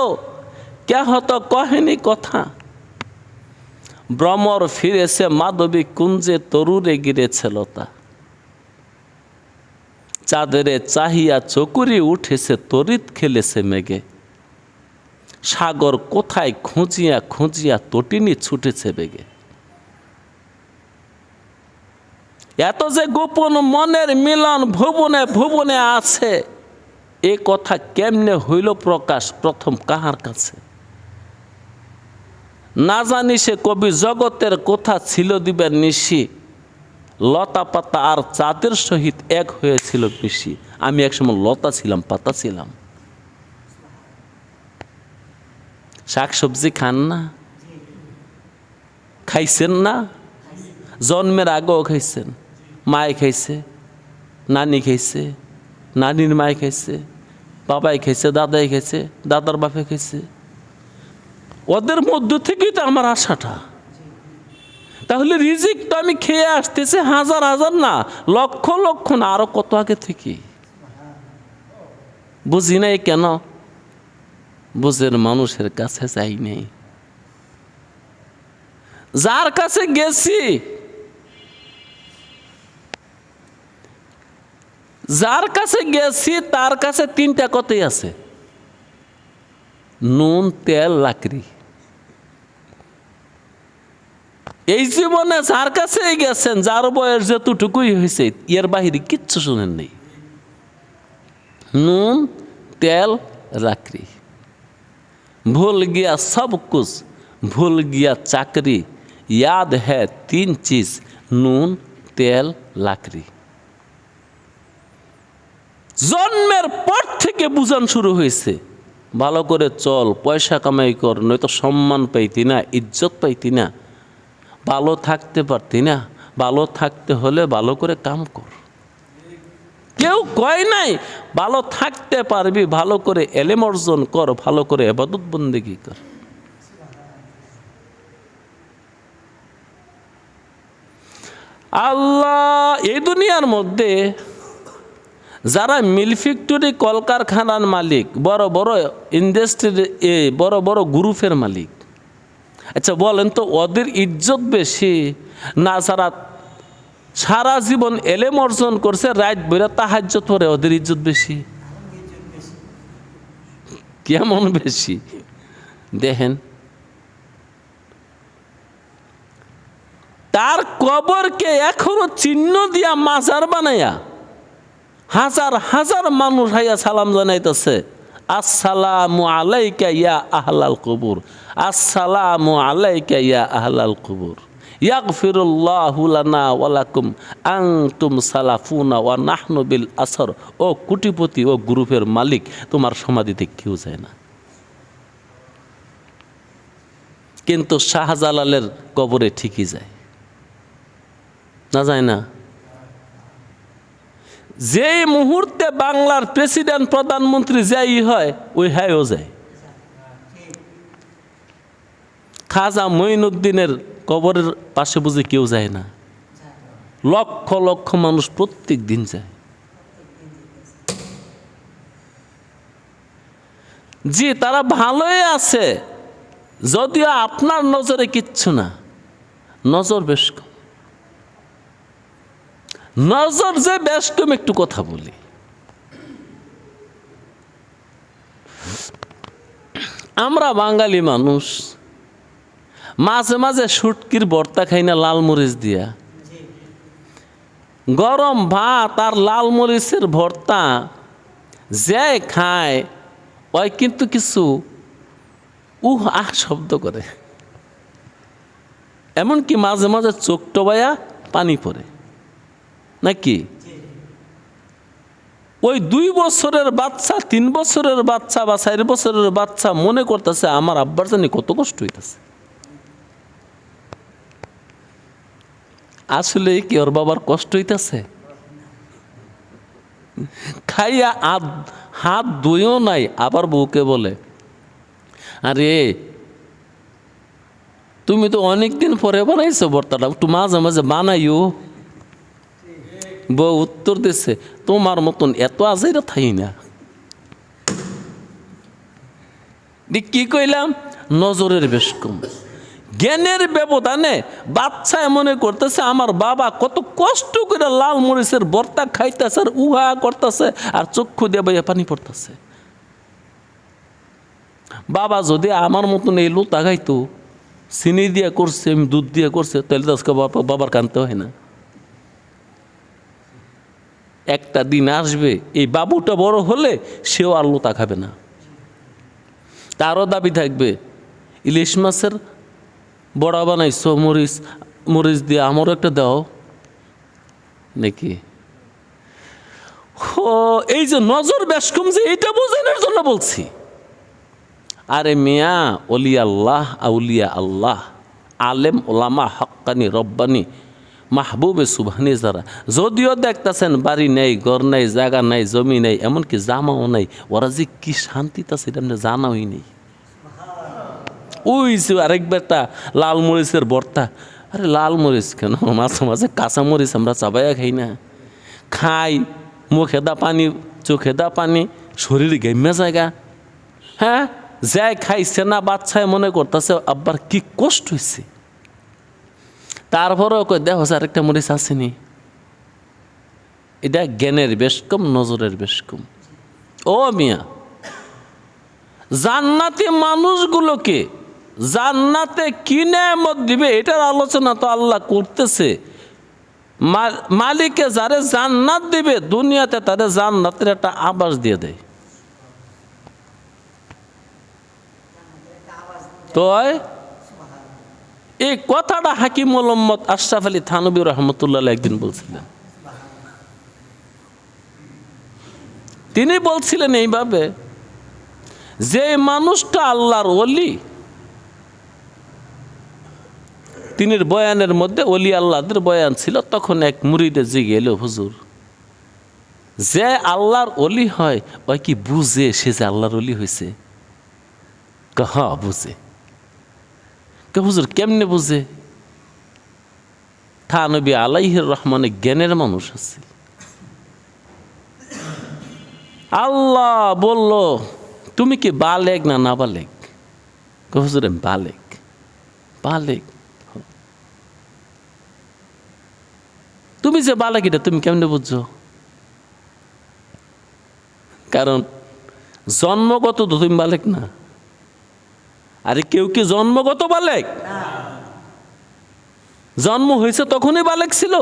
কে হতো কহেনি কথা। ভ্রমর ফিরেছে মাধবী কুঞ্জে, তরুরে গিরেছে লতা। চাঁদেরে চাহিয়া চকুরি উঠেছে, তরিত খেলেছে মেঘে। সাগর কোথায় খুঁজিয়া খুঁজিয়া তটিনী ছুটেছে বেগে। এত যে গোপন মনের মিলন ভুবনে ভুবনে আছে, এ কথা কেমনে হইল প্রকাশ প্রথম কাহার কাছে। না জানি সে কবি জগতের কথা ছিল দিবেন নিশি, লতা পাতা আর চাঁদের সহিত এক হয়েছিল মিশি। আমি একসময় লতা ছিলাম, পাতা ছিলাম। শাকসবজি খান না? খাইছেন না? জন্মের আগেও খাইছেন। মায় খাইছে, নানি খাইছে, নানির মায় খাইছে, বাবাই খাইছে, দাদাই খাইছে, দাদার বাপে খাইছে। ওদের মধ্য থেকেই তো আমার আশাটা। তাহলে রিজিক তো আমি খেয়ে আসতেছি হাজার হাজার না, লক্ষ লক্ষ না, আরো কত আগে থেকে। বুঝি নাই কেন? বুঝের মানুষের কাছে যাই নেই। যার কাছে গেছি, যার কাছে গেছি তার কাছে তিনটা কথাই আছে: নুন, তেল, লাকড়ি। এই জীবনে যার কাছে গেছেন, যার বয়স যতটুকুই হয়েছে, এর বাহিরে কিচ্ছু শুনেন নেই। নুন, তেল, লাকড়ি। भूल गया सब कुछ, भूल गया चाकरी, याद है तीन चीज, নুন, তেল, লাকড়ি। জন্মের পর থেকে বুঝান শুরু হয়েছে, ভালো করে চল, পয়সা কামাই কর, নয়তো সম্মান পাইতি না, ইজ্জত পাইতি না, ভালো থাকতে পারতি না। ভালো থাকতে হলে ভালো করে কাম কর। কেউ কয় নাই ভালো থাকতে পারবি, ভালো করে এলেম অর্জন কর, ভালো করে ইবাদত বন্দেগী কর। আল্লাহ, এই দুনিয়ার মধ্যে যারা মিল ফ্যাক্টরি, কলকারখানার মালিক, বড় বড় ইন্ডাস্ট্রির বড় বড় গ্রুপের মালিক, আচ্ছা বলেন তো ওদের ইজ্জত বেশি না যারা সারা জীবন এলেম অর্জন করছে, রাত বইরা তাহাজ্জুদ পড়ে, ওদের ইজ্জত বেশি? কেমন বেশি দেখেন। তার কবরকে এখনো চিহ্ন দিয়া মাজার বানাইয়া হাজার হাজার মানুষ হাইয়া সালাম জানাইতেছে, আসসালামু আলাইকা ইয়া আহলাল কবর, আসসালামু আলাইকা ইয়া আহলাল কবর, ইয়াগফিরুল্লাহু লানা ওয়া লাকুম আনতুম সালাফুনা ওয়া নাহনু বিল আসর। ও কোটিপতি, ও গ্রুপের মালিক, তোমার সমাধিতে কেউ যায় না। কিন্তু শাহজালালের কবরে ঠিকই যায়, না যায় না? যে মুহূর্তে বাংলার প্রেসিডেন্ট, প্রধানমন্ত্রী যাই হয়, ওই হ্যাঁও যায়। খাজা মঈনুদ্দিনের কবরের পাশে বুঝে কেউ যায় না? লক্ষ লক্ষ মানুষ প্রত্যেক দিন যায়। জি, তারা ভালোই আছে, যদিও আপনার নজরে কিচ্ছু না, নজর বেশ কম। নজর যে বেশ কম, একটু কথা বলি। আমরা বাঙালি মানুষ মাঝে মাঝে শুটকির ভর্তা খাই না লাল মরিচ দিয়া? গরম ভাত আর লাল মরিচের ভর্তা যে খায়, ওই কিন্তু কিছু আহ শব্দ করে, এমনকি মাঝে মাঝে চোখ টোবাইয়া পানি পড়ে, নাকি? ওই 2 বছরের বাচ্চা, 3 বছরের বাচ্চা বা 4 বছরের বাচ্চা মনে করতেছে আমার আব্বার জানি কত কষ্ট হইতেছে। আসলে কি ওর বাবার কষ্ট হইতেছে? খাইয়া হাত ধুয়েও নাই, আবার বউকে বলে আরে তুমি তো অনেকদিন পরে বানাইছো ভর্তাটা, একটু মাঝে মাঝে বানাইও। বউ উত্তর দিচ্ছে, তোমার মতন এত আজাইরা থাই না। কি কইলাম? নজরের বেশ কম, জ্ঞানের ব্যবধানে বাচ্চায় মনে করতেছে আমার বাবা কত কষ্ট করে লাল মরিচের ভর্তা খাইতেছে আর উহা করতেছে আর চক্ষু দিয়ে বাইয়া পানি পড়তেছে। বাবা যদি আমার মতন এই লুতা খাইতো, চিনি দিয়ে করছে, আমি দুধ দিয়ে করছে, তাহলে তো আজকে বাবার কানতে হয় না। একটা দিন আসবে এই বাবুটা বড় হলে সেও আর লুতা খাবে না, তারও দাবি থাকবে ইলিশ মাছের বড়া বানাইছো মরিচ মরিচ দিয়ে আমারও একটা দাও নাকি। ও এই যে নজর বেশ কম, যে এইটা বোঝানোর জন্য বলছি। আরে মিয়া, অলিয়া আল্লাহ, আউলিয়া আল্লাহ, আলেম ওলামা হক্কানি রব্বানি মাহবুবে সুবহানি যারা, যদিও দেখতেছেন বাড়ি নেই, ঘর নেই, জায়গা নাই, জমি নেই, এমনকি জামাও নাই, ওরা যে কি শান্তিতে আছে এটা আপনি জানাই নেই। ওই যে আরেক বেটা লাল মরিচের ভর্তা, আরে লাল মরিচ কেন, মাঝে মাঝে কাঁচা মরিচ আমরা চাবাইয়া খাই না, খাই মুখে দা পানি, চোখে দা পানি, শরীরে গেমে জায়গা। হ্যাঁ, যাই খাইছে না বাচ্চায় মনে করতেছে আব্বার কি কষ্ট হয়েছে, তারপরেও কই দেখো আরেকটা মরিচ আসেনি। এটা জ্ঞানের বেশ কম, নজরের বেশ কম। ও মিয়া, জান্নাতি মানুষগুলোকে জান্নাতে কি নেয়ামত দিবে এটার আলোচনা তো আল্লাহ করতেছে। মালিকে যারে জান্নাত দিবে দুনিয়াতে তাদের জান্নাতের একটা আভাস দিয়ে দেয়। তো এই কথাটা হাকিম মোহাম্মদ আশরাফ আলী থানভী রহমতুল্লাহ একদিন বলছিলেন। তিনি বলছিলেন এইভাবে, যে মানুষটা আল্লাহর ওলি, তিনি বয়ানের মধ্যে ওলি আল্লাহদের বয়ান ছিল, তখন এক মুরিদে জিগে এলো, হুজুর যে আল্লাহর ওলি হয় ওই কি বুঝে সে যে আল্লাহর ওলি হয়েছে? হ্যাঁ বুঝে। হুজুর কেমনে বুঝে? থানভী আলাইহির রহমানে জ্ঞানের মানুষ আছে। আল্লাহ বলল তুমি কি বালেগ না না বালেগ? হুজুর বালেগ। বালেগ? তুমি যে বালেগ এটা তুমি কেমনে বুঝছো? কারণ জন্মগত তো তুমি বালেগ না। আরে কেউ কি জন্মগত বালেগ? জন্ম হয়েছে তখনই বালেগ ছিল?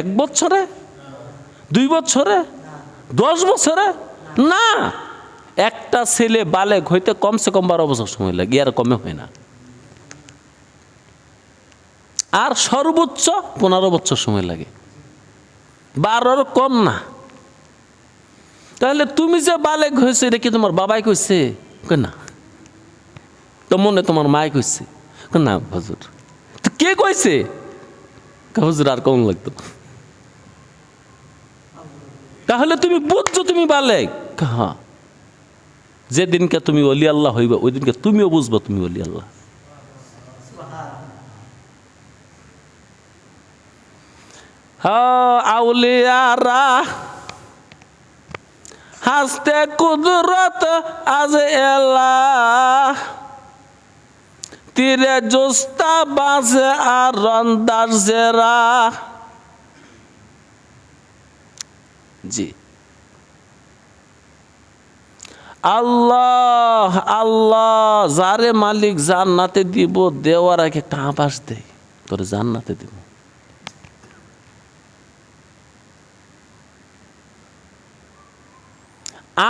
1 বছরে, 2 বছরে, 10 বছরে? না, একটা ছেলে বালেগ হইতে কমসে কম 12 বছর সময় লাগে, আর কমে হয় না। আর সর্বোচ্চ 15 বছর সময় লাগে, 12-র কম না। তাহলে তুমি যে বালেগ হয়েছে এটা কি তোমার বাবাই কইছে? না। তো মনে তোমার মায় কইছে? না হুজুর। তো কে কইছে? হুজুর আর কম লাগতো। তাহলে তুমি বুঝছো তুমি বালেগ? হ্যাঁ, যেদিনকে তুমি ওলি আল্লাহ হইবা ওই দিনকে তুমিও বুঝবা তুমি ওলি আল্লাহ। হ্যাঁ, আউলিয়ারা হাসতে কুদরত আজ এলা, তীরে জোস্তা বাজে আর রন্দার জেরা। জি, আল্লাহ আল্লাহ যারে মালিক জান্নাতে দিব, দেওয়ার আগে একটা আভাস দেয়, তোরে জান্নাতে দিব।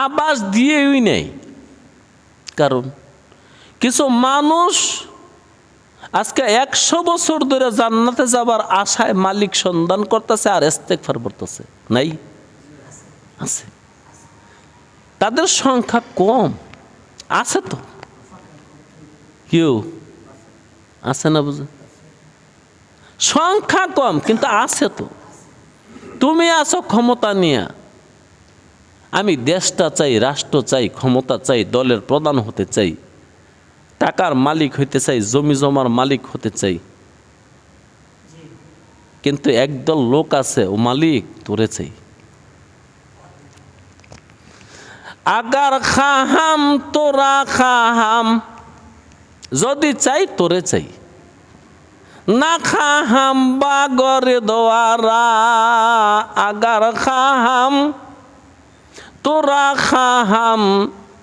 আভাস দিয়েই নেই। কারণ কিছু মানুষ আজকে 100 বছর ধরে জান্নাতে যাবার আশায় মালিক সন্ধান করতেছে আর ইস্তেগফার করতেছে, নাই? আছে। তাদের সংখ্যা কম, আছে তো, কেউ আছে না? বুঝে সংখ্যা কম কিন্তু আছে তো। তুমি আছো ক্ষমতা নিয়ে, আমি দেশটা চাই, রাষ্ট্র চাই, ক্ষমতা চাই, দলের প্রধান হতে চাই, টাকার মালিক হইতে চাই, জমি জমার মালিক হতে চাই, কিন্তু একদল লোক আছে ও মালিক তোরে চাই। আগার খাহাম তোরা খাহাম, যদি চাই তোরে চাই, না খাহাম বাগরে দোয়ারা, আগার খাহাম তোরা খাহাম।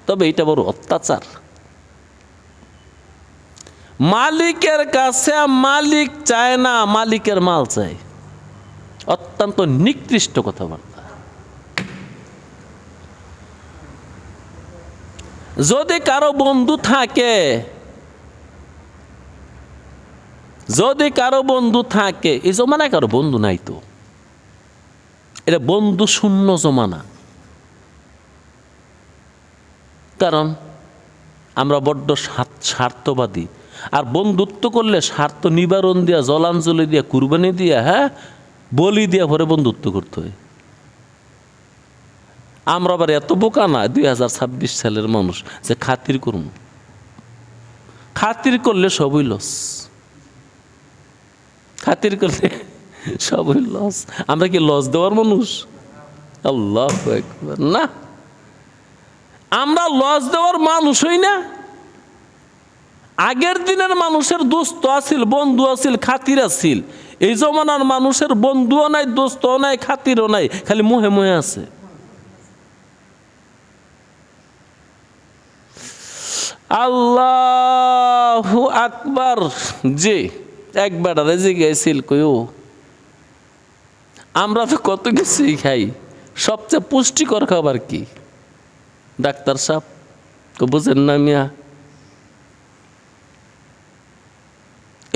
তবে এটা বড় অত্যাচার। মালিকের কাছে মালিক চায় না, মালিকের মাল চায়। অত্যন্ত নিকৃষ্ট কথাবার্তা। যদি কারো বন্ধু থাকে, যদি কারো বন্ধু থাকে, এই জমানায় কারো বন্ধু নাই তো, এটা বন্ধু শূন্য জমানা। কারণ আমরা বড্ড স্বার্থবাদী। আর বন্ধুত্ব করলে স্বার্থ নিবারণ দিয়া, জলাঞ্জলি দিয়া, কুরবানি দিয়া, হ্যাঁ বলি দিয়া পরে বন্ধুত্ব করতে হয়। আমরা আবার এত বোকা না 2026 সালের মানুষ যে খাতির করুন। খাতির করলে সবই লস, খাতির করলে সবই লস। আমরা কি লস দেওয়ার মানুষ? আল্লাহু আকবার, না, আমরা লস দেওয়ার মানুষ হই না। আগের দিনের মানুষের দোস্ত আছিল, বন্ধু আছিল, খাতির আছিল। এই জমানার মানুষের বন্ধুও নাই, দোস্তও নাই, খাতিরও নাই, খালি মোহে মোহে আছে। আল্লাহু আকবার। জি, একবার রেজি গেছিল কইও, আমরা তো কত কিছুই খাই, সবচেয়ে পুষ্টিকর খাবার কি? ডাক্তার সাহেব তো বুঝেন না মিয়া,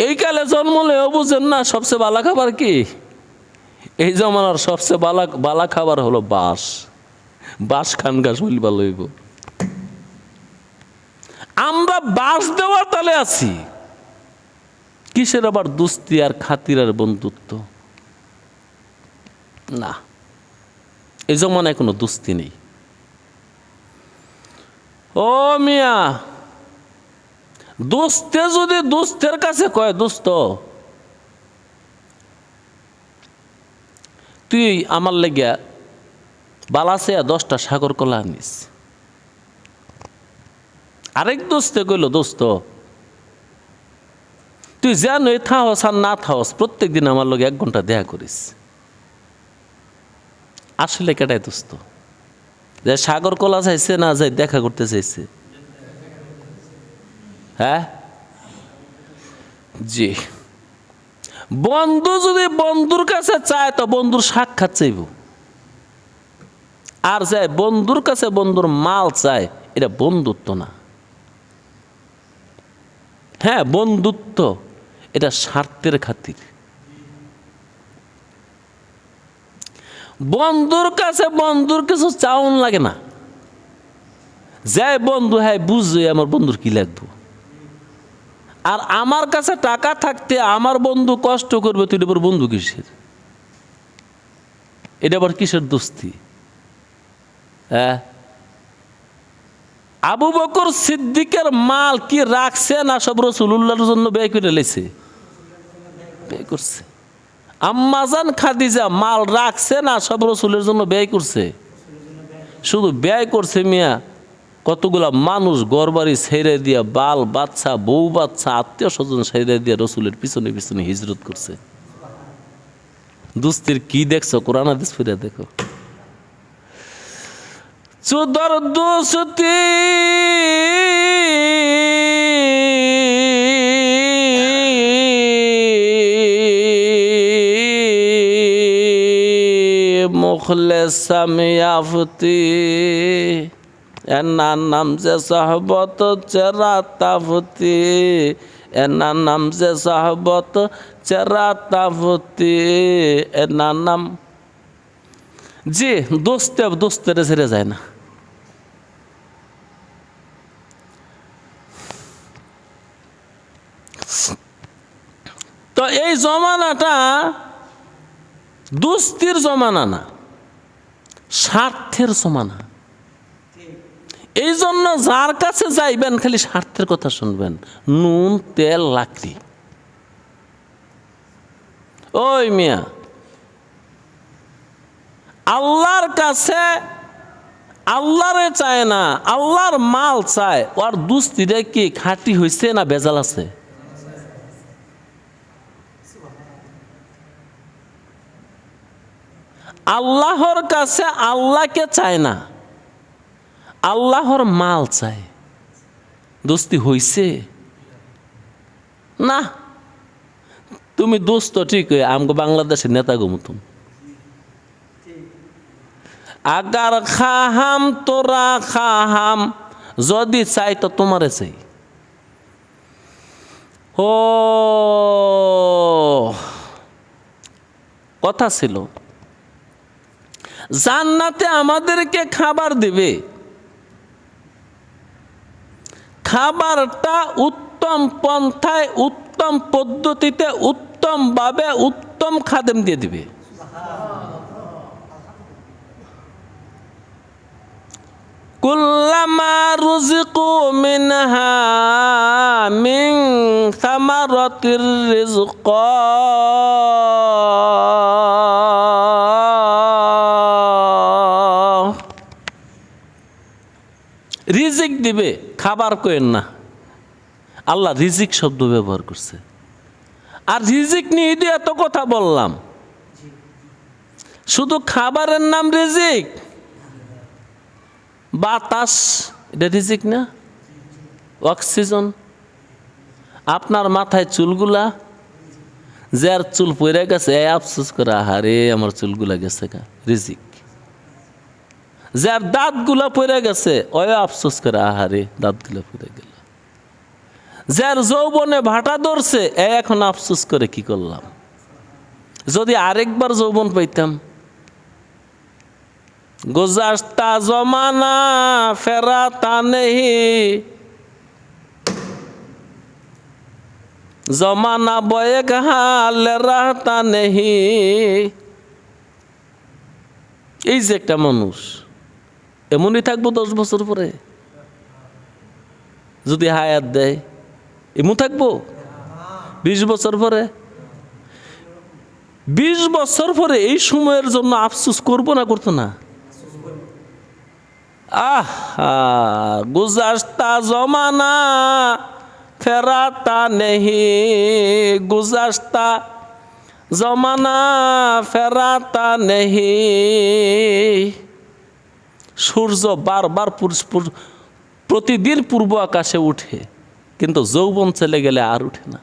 এই কালে জন্মলেও বুঝেন না সবচেয়ে বালা খাবার কি? এই জমানার সবচেয়ে বালা খাবার হলো বাঁশ। বাঁশ খান গাছ বলি ভালো হইব। আমরা বাঁশ দেওয়া তালে আছি, কিসের আবার দুস্তি আর খাতির আর বন্ধুত্ব? না, এই জমানায় কোনো দুস্তি নেই। ও মিয়া, দোস্তে যদি দোস্তের কাছে কয়, দোস্ত তুই আমার লেগিয়া বালাসে 10টা সাগর কলা আনিস। আরেক দোস্তে কইল, দোস্ত তুই যেন থাহস আর না থাহস, প্রত্যেক দিন আমার লগে 1 ঘন্টা দেখা করিস। আসলে কেটাই দোস্ত? যে সাগর কলা চাইছে না যাই দেখা করতে চাইছে? হ্যাঁ, জি। বন্ধু যদি বন্ধুর কাছে চায় তো বন্ধুর সাক্ষাৎ চাইব, আর যায় বন্ধুর কাছে বন্ধুর মাল চায়, এটা বন্ধুত্ব না। হ্যাঁ, বন্ধুত্ব এটা স্বার্থের খাতির। বন্ধুর কাছে বন্ধুর কিছু চাউন লাগে না। যাই বন্ধু, হ্যাঁ বুঝবে আমার বন্ধুর কি লাগবে। আর আমার কাছে টাকা থাকতে আমার বন্ধু কষ্ট করবে, তুই এবার বন্ধু কিসের? এটা আবার কিসের দোস্তি? হ্যাঁ, আবু বকর সিদ্দিকের মাল কি রাখছে না সব রাসূলুল্লাহর জন্য ব্যয় করে লেছে? ব্যয় করছে। আম্মাজান খাদিজা মাল রাখছে না সব রাসূলের জন্য ব্যয় করছে? শুধু ব্যয় করছে মিয়া, কতগুলা মানুষ ঘরবাড়ি ছেড়ে দিয়া, বাল বাচ্চা, বউ বাচ্চা, আত্মীয় স্বজন ছেড়ে দিয়া রসুলের পিছনে পিছনে হিজরত করছে। দুস্তির কি দেখছো? কোরআন হাদিস ফিরে দেখো। চুদর দুস্তি মুখলেসা মিয়াফতি, এনার নাম যে সাহবত চেরা তাফতি, এনার নাম যে সাহবত চেরা তাফতি, এনার নাম। জি, দোস্তের ছেড়ে যায় না। তো এই জমানাটা দুস্তির জমানা না, স্বার্থের জমানা। এই জন্য যার কাছে যাইবেন খালি স্বার্থের কথা শুনবেন, নুন তেল লাকড়ি। ওই মিয়া, আল্লাহর কাছে আল্লাহরে চায় না, আল্লাহর মাল চায়। ওর দুস্তিটা কি খাঁটি হয়েছে না বেজাল আছে? আল্লাহর কাছে আল্লাহকে চায় না, আল্লাহর মাল চায়। দোস্তি হইছে না? তুমি দোস্ত ঠিক হয়ে আমগো বাংলাদেশের নেতা গো মতন। আগার খাহাম তোরা খাহাম, যদি চাই তো তোমারে চাই। ও কথা ছিল, জান্নাতে আমাদেরকে খাবার দিবে। খাবারটা উত্তম পন্থায়, উত্তম পদ্ধতিতে, উত্তম ভাবে, উত্তম খাদেম দিয়ে দিবে। কুল্লামা রুজিকু মিনহা মিন সামারাতির রিজক, রিজিক দিবে, খাবার কইেন না। আল্লাহ রিজিক শব্দ ব্যবহার করছে। আর রিজিক নিয়ে দিয়ে এত কথা বললাম, শুধু খাবারের নাম রিজিক? বাতাস এটা রিজিক না? অক্সিজেন, আপনার মাথায় চুলগুলা, যার চুল পড়ে গেছে আফসোস করে, আহারে আমার চুলগুলা গেছে গা, রিজিক। যার দাঁতগুলা পড়ে গেছে ওই আফসোস করে, আহারে দাঁতগুলা পড়ে গেল। যার যৌবনে ভাটা ধরছে এখন আফসোস করে, কি করলাম, যদি আরেকবার যৌবন পাইতাম। গুজাস্তা জমানা ফেরাতা নেহি, জমানা বয়ে হালে রাহতা নেহি। এই যে একটা মানুষ, এমনই থাকবো 10 বছর পরে যদি হায়াত দেয়, এমন থাকবো 20 বছর পরে। 20 বছর পরে এই সময়ের জন্য আফসোস করবো না, করতো না? গুজাস্তা জমানা ফেরাতা নেহি, গুজাস্তা জমানা ফেরাতা নেহি। সূর্য বারবার প্রতিদিন পূর্ব আকাশে উঠে, কিন্তু যৌবন চলে গেলে আর উঠে না।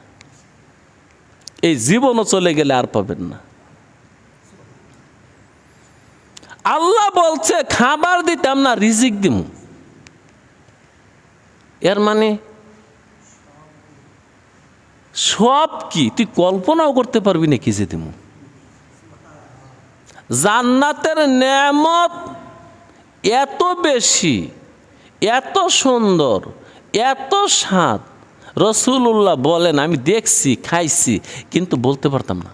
এই জীবনও চলে গেলে আর পাবেন না। আল্লাহ বলছে খাবার দিতাম না, রিজিক দিম। এর মানে সব কি তুই কল্পনাও করতে পারবি না কি যে দিম। জান্নাতের নেয়ামত এত বেশি, এত সুন্দর, এত স্বাদ। রাসূলুল্লাহ বলেন, আমি দেখছি, খাইছি, কিন্তু বলতে পারতাম না।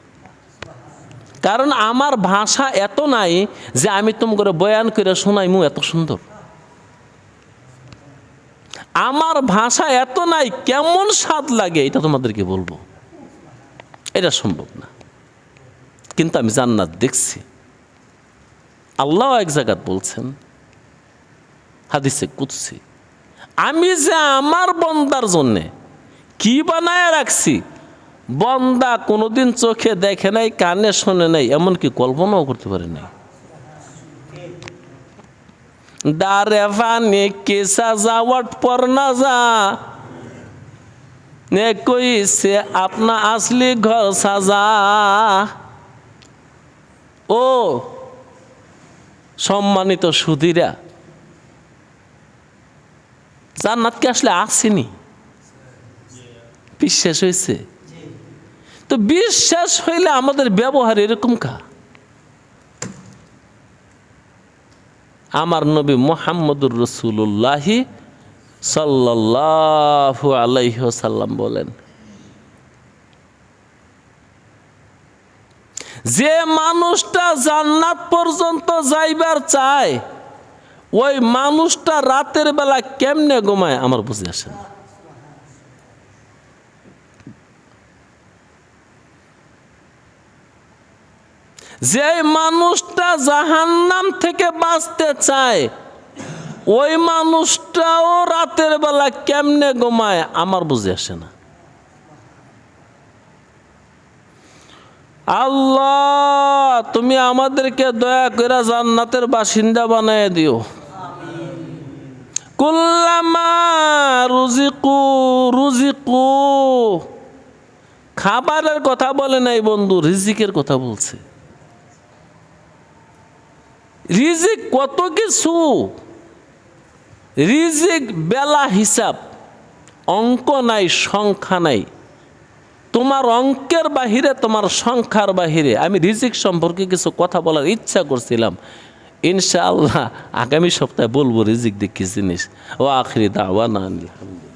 কারণ আমার ভাষা এত নাই যে আমি তোমাকে বয়ান করে শোনাইমু এত সুন্দর। আমার ভাষা এত নাই, কেমন স্বাদ লাগে এটা তোমাদেরকে বলবো, এটা সম্ভব না। কিন্তু আমি জান্নাত দেখছি। আল্লাহ এক জায়গায় বলছেন হাদিসে কুদসি, আমি যে আমার বন্দার জন্যে কি বানায় রাখছি, বন্দা কোনোদিন চোখে দেখে নাই, কানে শোনে নাই, এমনকি কল্পনাও করতে পারে নাই। দারে ফানি কে সাজাওয়াট পর না যা, নে কই সে আপনা আসলি ঘর সাজা। ও সম্মানিত সুধীরা, জান্নাত কি আসলে আসেনি? বিশ্বাস হয়েছে তো? বিশ্বাস হইলে আমাদের ব্যবহার এরকম কা? আমার নবী মুহাম্মদুর রাসূলুল্লাহ সাল্লাল্লাহু আলাইহি ওয়াসাল্লাম বলেন, যে মানুষটা জান্নাত পর্যন্ত যাইবার চায় ওই মানুষটা রাতের বেলা কেমনে ঘুমায় আমার বুঝে আসে না। যে মানুষটা জাহান্নাম থেকে বাঁচতে চায় ওই মানুষটাও রাতের বেলা কেমনে ঘুমায় আমার বুঝে আসে না। আল্লাহ তুমি আমাদেরকে দয়া করে জান্নাতের বাসিন্দা বানায় দিও। কুল্লামা রুজিকু রুজিকু, খাবারের কথা বলে নাই বন্ধু, রিজিকের কথা বলছে। রিজিক কত কিছু, রিজিক বেলা হিসাব, অঙ্ক নাই, সংখ্যা নাই। তোমার অঙ্কের বাহিরে, তোমার সংখ্যার বাহিরে আমি রিজিক সম্পর্কে কিছু কথা বলার ইচ্ছা করছিলাম। ইনশাআল্লাহ আগামী সপ্তাহে বলবো রিজিক দিয়ে কি জিনিস। ও আখিরি দাওয়ানা আলহামদুলিল্লাহ।